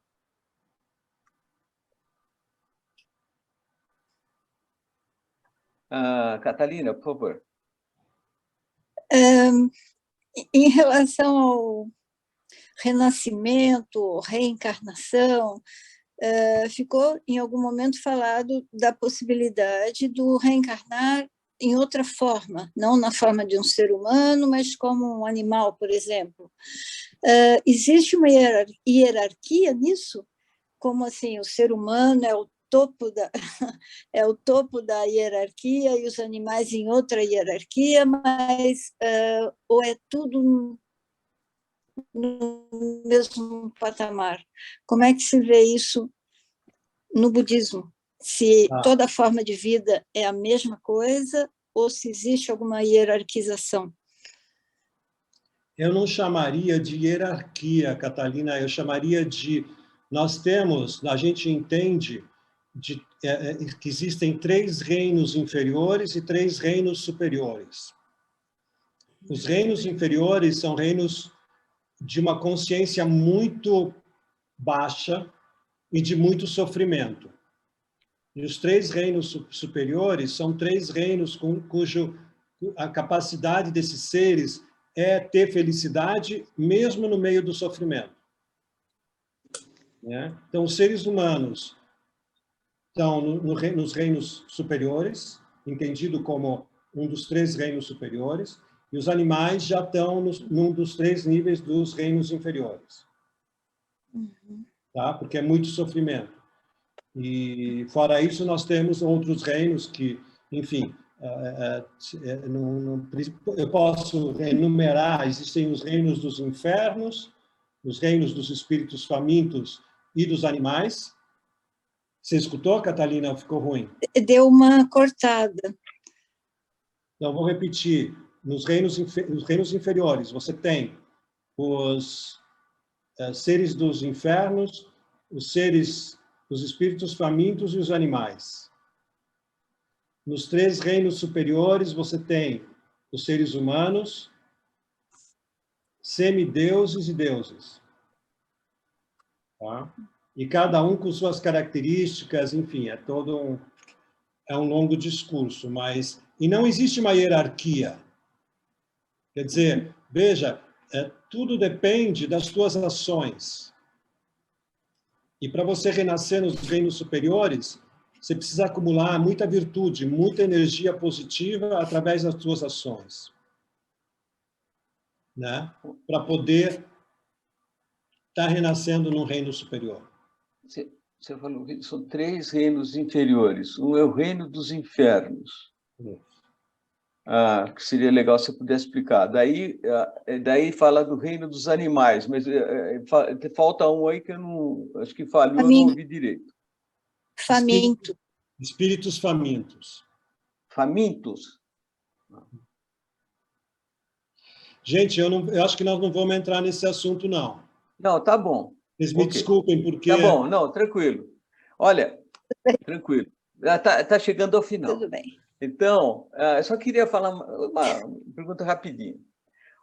Catalina, por favor. Em relação ao renascimento, reencarnação, ficou em algum momento falado da possibilidade do reencarnar em outra forma, não na forma de um ser humano, mas como um animal, por exemplo. Existe uma hierarquia nisso? Como assim, o ser humano é o topo da hierarquia e os animais em outra hierarquia, mas ou é tudo no mesmo patamar? Como é que se vê isso no budismo? Se toda forma de vida é a mesma coisa ou se existe alguma hierarquização? Eu não chamaria de hierarquia, Catalina, eu chamaria de... a gente entende que existem 3 reinos inferiores e 3 reinos superiores. Os reinos inferiores são reinos de uma consciência muito baixa e de muito sofrimento. E os 3 reinos superiores são 3 reinos cujo a capacidade desses seres é ter felicidade mesmo no meio do sofrimento. Né? Então, os seres humanos estão nos reinos superiores, entendido como um dos 3 reinos superiores, e os animais já estão num dos 3 níveis dos reinos inferiores. Tá? Porque é muito sofrimento. E, fora isso, nós temos outros reinos que, enfim, eu posso enumerar, existem os reinos dos infernos, os reinos dos espíritos famintos e dos animais. Você escutou, Catalina? Ficou ruim? Deu uma cortada. Então, vou repetir. Nos reinos inferiores, você tem os seres dos infernos, os espíritos famintos e os animais. Nos 3 reinos superiores, você tem os seres humanos, semideuses e deuses. Tá? E cada um com suas características, enfim, é um longo discurso, mas... E não existe uma hierarquia. Quer dizer, veja, tudo depende das suas ações. E para você renascer nos reinos superiores, você precisa acumular muita virtude, muita energia positiva através das suas ações, né? Para poder estar renascendo num reino superior. Você falou que são 3 reinos inferiores. Um é o reino dos infernos. Que seria legal se você pudesse explicar. Daí fala do reino dos animais, mas falta um aí que eu não... Acho que falhou, eu não ouvi direito. Faminto. Espíritos famintos. Famintos? Gente, eu acho que nós não vamos entrar nesse assunto, não. Não, tá bom. Vocês me desculpem, porque... Tá bom, não, tranquilo. Olha, tranquilo. Está chegando ao final. Tudo bem. Então, eu só queria falar uma pergunta rapidinho.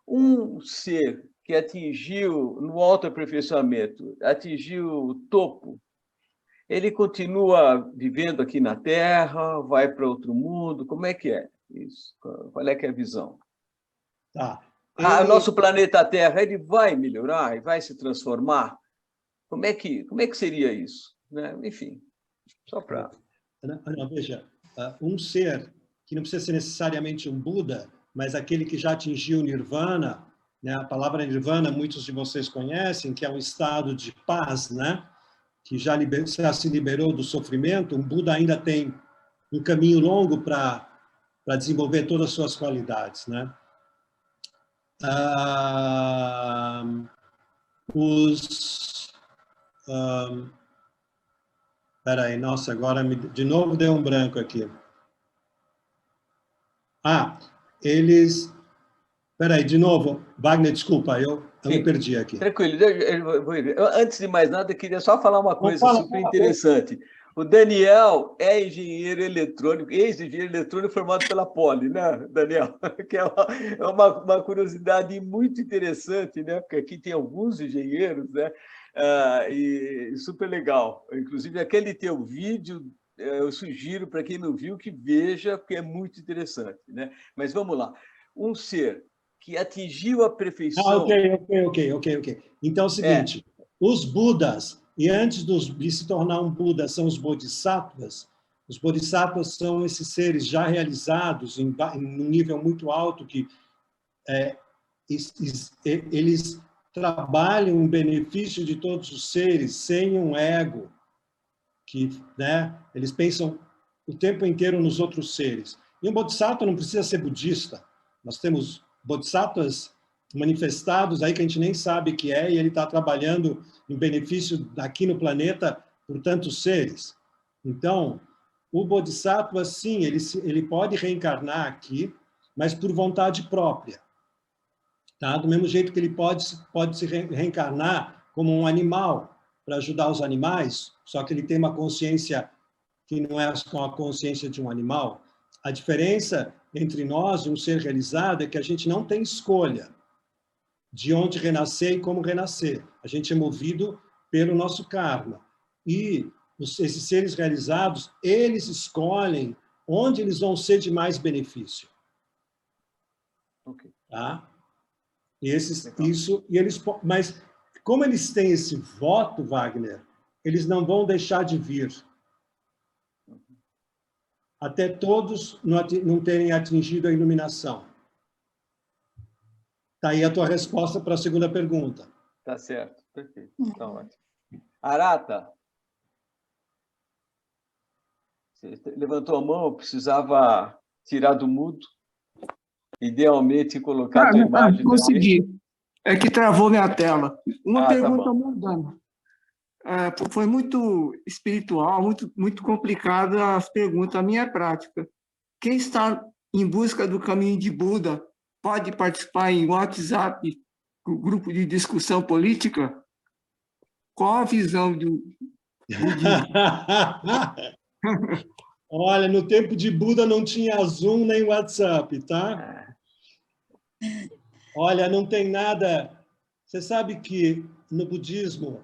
Um ser que atingiu, no autoaperfeiçoamento, atingiu o topo, ele continua vivendo aqui na Terra, vai para outro mundo? Como é que é isso? Qual é que é a visão? Tá. O nosso planeta Terra, ele vai melhorar e vai se transformar? Como é que seria isso? Né? Enfim, só para... Veja, um ser que não precisa ser necessariamente um Buda, mas aquele que já atingiu o Nirvana, né? A palavra Nirvana muitos de vocês conhecem, que é um estado de paz, né? Que já se liberou do sofrimento. Um Buda ainda tem um caminho longo para desenvolver todas as suas qualidades, né? Espera aí, nossa, agora de novo deu um branco aqui. Eles... Espera aí, de novo, Wagner, desculpa, eu me perdi aqui. Tranquilo. Antes de mais nada, eu queria só falar uma coisa super interessante. O Daniel é engenheiro eletrônico, ex-engenheiro eletrônico formado pela Poli, né, Daniel? Que é uma curiosidade muito interessante, né? Porque aqui tem alguns engenheiros, né? E super legal. Inclusive, aquele teu vídeo, eu sugiro para quem não viu que veja, porque é muito interessante, né? Mas vamos lá. Um ser que atingiu a perfeição... Ok. Então é o seguinte, os Budas, e antes de se tornar um Buda, são os Bodhisattvas. Os Bodhisattvas são esses seres já realizados em um nível muito alto, que eles trabalham em benefício de todos os seres, sem um ego, que, né, eles pensam o tempo inteiro nos outros seres. E um Bodhisattva não precisa ser budista. Nós temos Bodhisattvas manifestados aí que a gente nem sabe que é, e ele está trabalhando em benefício aqui no planeta por tantos seres. Então, o Bodhisattva, sim, ele pode reencarnar aqui, mas por vontade própria. Tá? Do mesmo jeito que ele pode se reencarnar como um animal, para ajudar os animais, só que ele tem uma consciência que não é com a consciência de um animal. A diferença entre nós e um ser realizado é que a gente não tem escolha de onde renascer e como renascer. A gente é movido pelo nosso karma. E esses seres realizados, eles escolhem onde eles vão ser de mais benefício. Okay. Tá? Mas como eles têm esse voto, Wagner, eles não vão deixar de vir. Até todos não terem atingido a iluminação. Está aí a tua resposta para a segunda pergunta. Tá certo, perfeito. Tá ótimo. Arata, você levantou a mão, eu precisava tirar do mudo, idealmente colocar a tua imagem. Consegui. É que travou minha tela. Uma pergunta tá mudando. Foi muito espiritual, muito complicada as perguntas. A minha é prática. Quem está em busca do caminho de Buda, pode participar em WhatsApp, o grupo de discussão política? Qual a visão do budismo? Olha, no tempo de Buda não tinha Zoom nem WhatsApp, tá? Olha, não tem nada... Você sabe que no budismo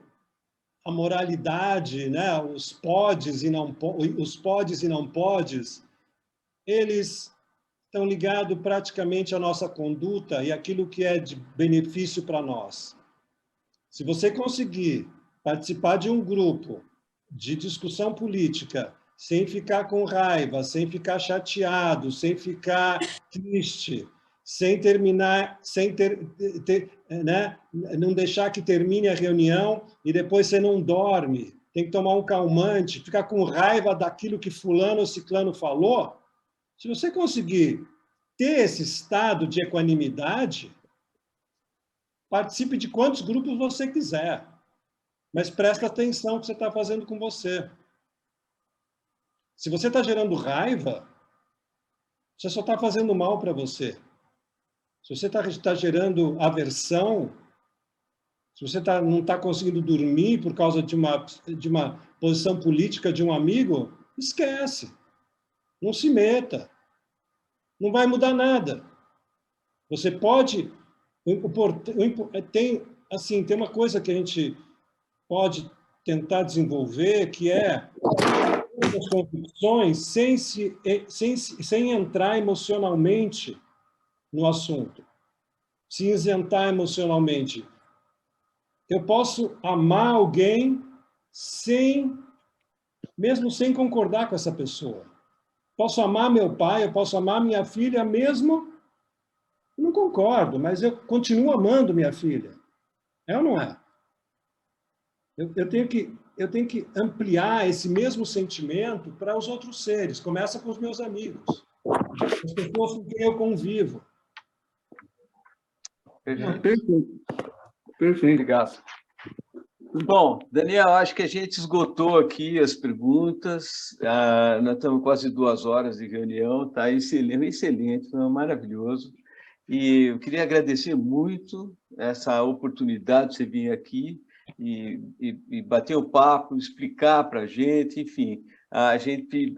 a moralidade, né, os podes e não podes, eles estão ligados praticamente à nossa conduta e aquilo que é de benefício para nós. Se você conseguir participar de um grupo de discussão política sem ficar com raiva, sem ficar chateado, sem ficar triste, sem terminar, né? Não deixar que termine a reunião e depois você não dorme, tem que tomar um calmante, ficar com raiva daquilo que fulano ou ciclano falou. Se você conseguir ter esse estado de equanimidade, participe de quantos grupos você quiser, mas presta atenção no que você está fazendo com você. Se você está gerando raiva, você só está fazendo mal para você. Se você está gerando aversão, se você não está conseguindo dormir por causa de uma posição política de um amigo, esquece. Não se meta. Não vai mudar nada. Você pode... Tem uma coisa que a gente pode tentar desenvolver, que é as convicções sem entrar emocionalmente no assunto, se isentar emocionalmente. Eu posso amar alguém mesmo sem concordar com essa pessoa. Posso amar meu pai, eu posso amar minha filha mesmo... Eu não concordo, mas eu continuo amando minha filha. É ou não é? Eu tenho que ampliar esse mesmo sentimento para os outros seres. Começa com os meus amigos, as pessoas com quem eu convivo. Perfeito. Obrigado. Bom, Daniel, acho que a gente esgotou aqui as perguntas. Nós estamos quase 2 horas de reunião. Está excelente, maravilhoso. E eu queria agradecer muito essa oportunidade de você vir aqui e bater o papo, explicar para a gente, enfim, a gente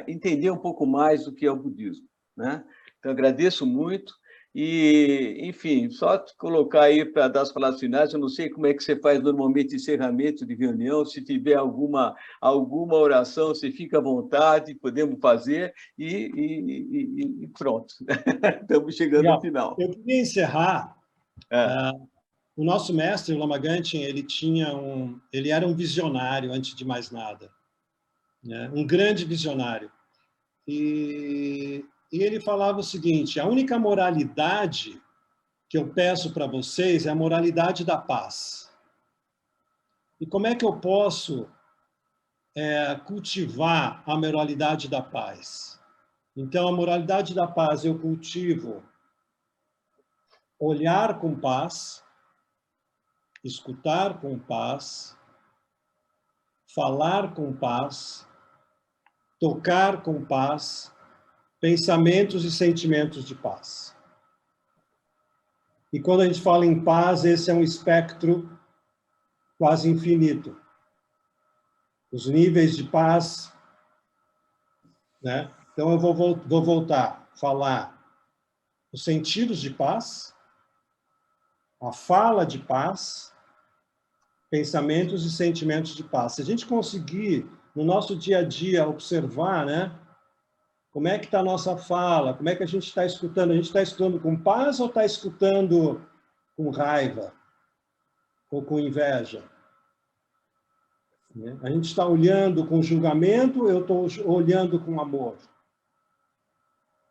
entender um pouco mais do que é o budismo, né? Então, agradeço muito. E, enfim, só colocar aí para dar as palavras finais, eu não sei como é que você faz normalmente encerramento de reunião, se tiver alguma oração, você fica à vontade, podemos fazer e pronto. Estamos chegando ao final. Eu queria encerrar. O nosso mestre, o Lama Gangchen, ele era um visionário, antes de mais nada, né? Um grande visionário. E ele falava o seguinte: a única moralidade que eu peço para vocês é a moralidade da paz. E como é que eu posso cultivar a moralidade da paz? Então, a moralidade da paz eu cultivo olhar com paz, escutar com paz, falar com paz, tocar com paz, pensamentos e sentimentos de paz. E quando a gente fala em paz, esse é um espectro quase infinito. Os níveis de paz, né? Então eu vou voltar a falar os sentidos de paz, a fala de paz, pensamentos e sentimentos de paz. Se a gente conseguir, no nosso dia a dia, observar, né? Como é que está a nossa fala? Como é que a gente está escutando? A gente está escutando com paz ou está escutando com raiva? Ou com inveja? A gente está olhando com julgamento ou eu estou olhando com amor?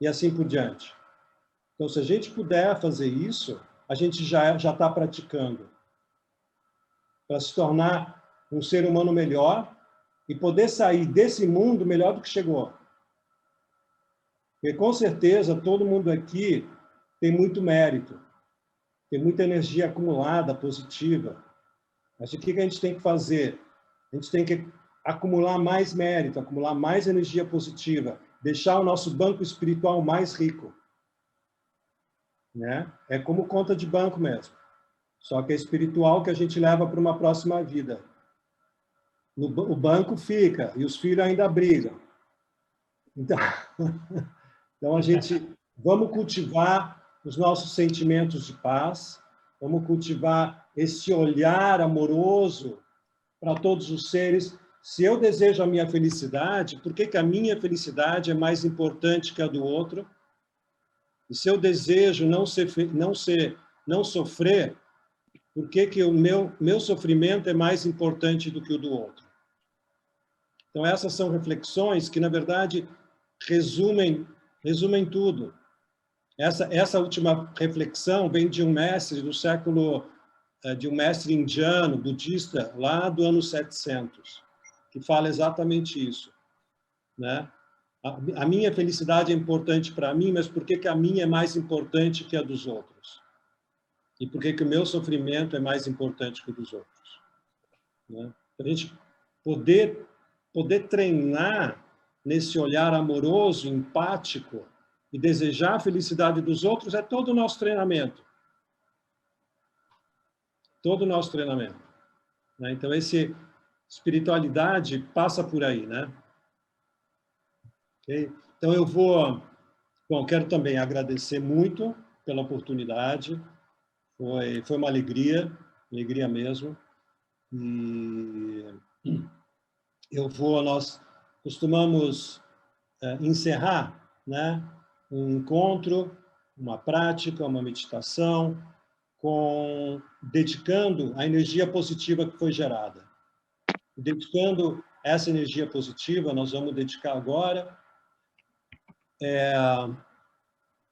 E assim por diante. Então, se a gente puder fazer isso, a gente já está praticando. Para se tornar um ser humano melhor e poder sair desse mundo melhor do que chegou. Porque, com certeza, todo mundo aqui tem muito mérito, tem muita energia acumulada, positiva. Mas o que a gente tem que fazer? A gente tem que acumular mais mérito, acumular mais energia positiva deixar o nosso banco espiritual mais rico. Né? É como conta de banco mesmo. Só que é espiritual que a gente leva para uma próxima vida. O banco fica e os filhos ainda brigam. Então a gente vamos cultivar os nossos sentimentos de paz, vamos cultivar esse olhar amoroso para todos os seres. Se eu desejo a minha felicidade, por que a minha felicidade é mais importante que a do outro? E se eu desejo não sofrer, por que o meu sofrimento é mais importante do que o do outro? Então, essas são reflexões que, na verdade, resumem tudo. Essa última reflexão vem de um mestre do século, de um mestre indiano, budista, lá do ano 700, que fala exatamente isso, né? A minha felicidade é importante para mim, mas por que a minha é mais importante que a dos outros? E por que o meu sofrimento é mais importante que o dos outros? Né? Para a gente poder treinar nesse olhar amoroso, empático, e desejar a felicidade dos outros, é todo o nosso treinamento. Todo o nosso treinamento. Né? Então, espiritualidade passa por aí, né? Okay? Então, quero também agradecer muito pela oportunidade. Foi uma alegria mesmo. E nós costumamos encerrar, né, um encontro, uma prática, uma meditação, dedicando a energia positiva que foi gerada. Dedicando essa energia positiva, nós vamos dedicar agora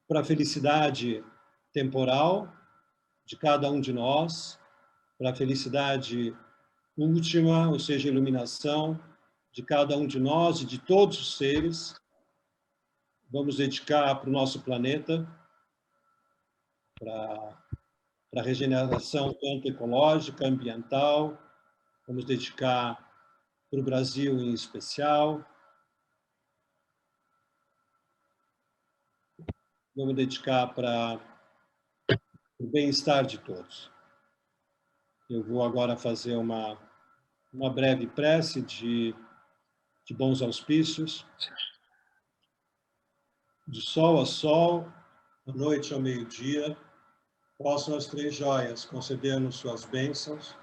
para a felicidade temporal de cada um de nós, para a felicidade última, ou seja, a iluminação de cada um de nós e de todos os seres. Vamos dedicar para o nosso planeta, para a regeneração tanto ecológica, ambiental. Vamos dedicar para o Brasil em especial. Vamos dedicar para o bem-estar de todos. Eu vou agora fazer uma breve prece de bons auspícios. De sol a sol, da noite ao meio-dia, possam as três joias conceder-nos suas bênçãos,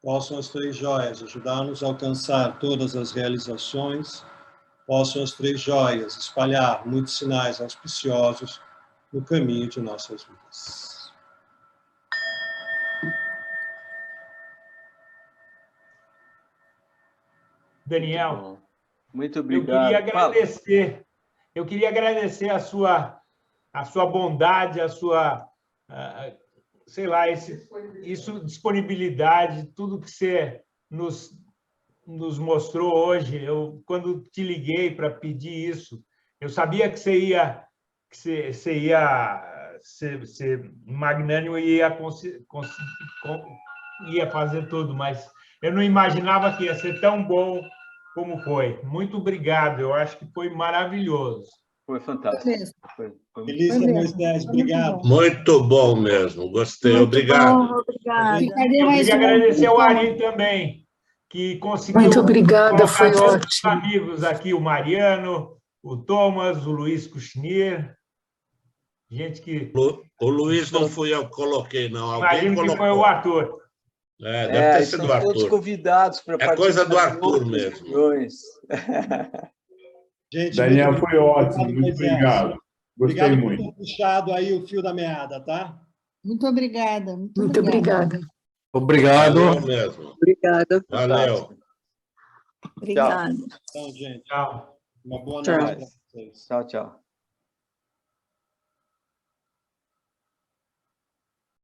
possam as três joias ajudar-nos a alcançar todas as realizações, possam as três joias espalhar muitos sinais auspiciosos no caminho de nossas vidas. Daniel, muito obrigado. Eu queria agradecer a sua bondade, a sua, sei lá, disponibilidade, tudo que você nos mostrou hoje. Quando te liguei para pedir isso, eu sabia que você ia ser magnânimo e ia fazer tudo, mas eu não imaginava que ia ser tão bom como foi. Muito obrigado, eu acho que foi maravilhoso. Foi fantástico. Feliz, Moisés, obrigado. Muito bom mesmo, gostei, muito obrigado. Bom, obrigada. Eu queria agradecer ao Ari também, que conseguiu... Muito obrigada, foi ótimo. Os amigos aqui, o Mariano, o Thomas, o Luiz Kuchnir, gente que... O Luiz não fui eu que coloquei, não. Alguém colocou. Que foi o Arthur. Deve ter sido o Arthur. Todos convidados para participar. É coisa do Arthur mesmo. Gente, Daniel, foi ótimo, muito obrigado. Gostei muito. Obrigado por ter puxado aí o fio da meada, tá? Muito obrigada. Muito obrigada. Obrigado. Valeu mesmo. Obrigada. Valeu. Obrigada. Então, gente, Tchau. uma boa noite para vocês. Tchau, tchau.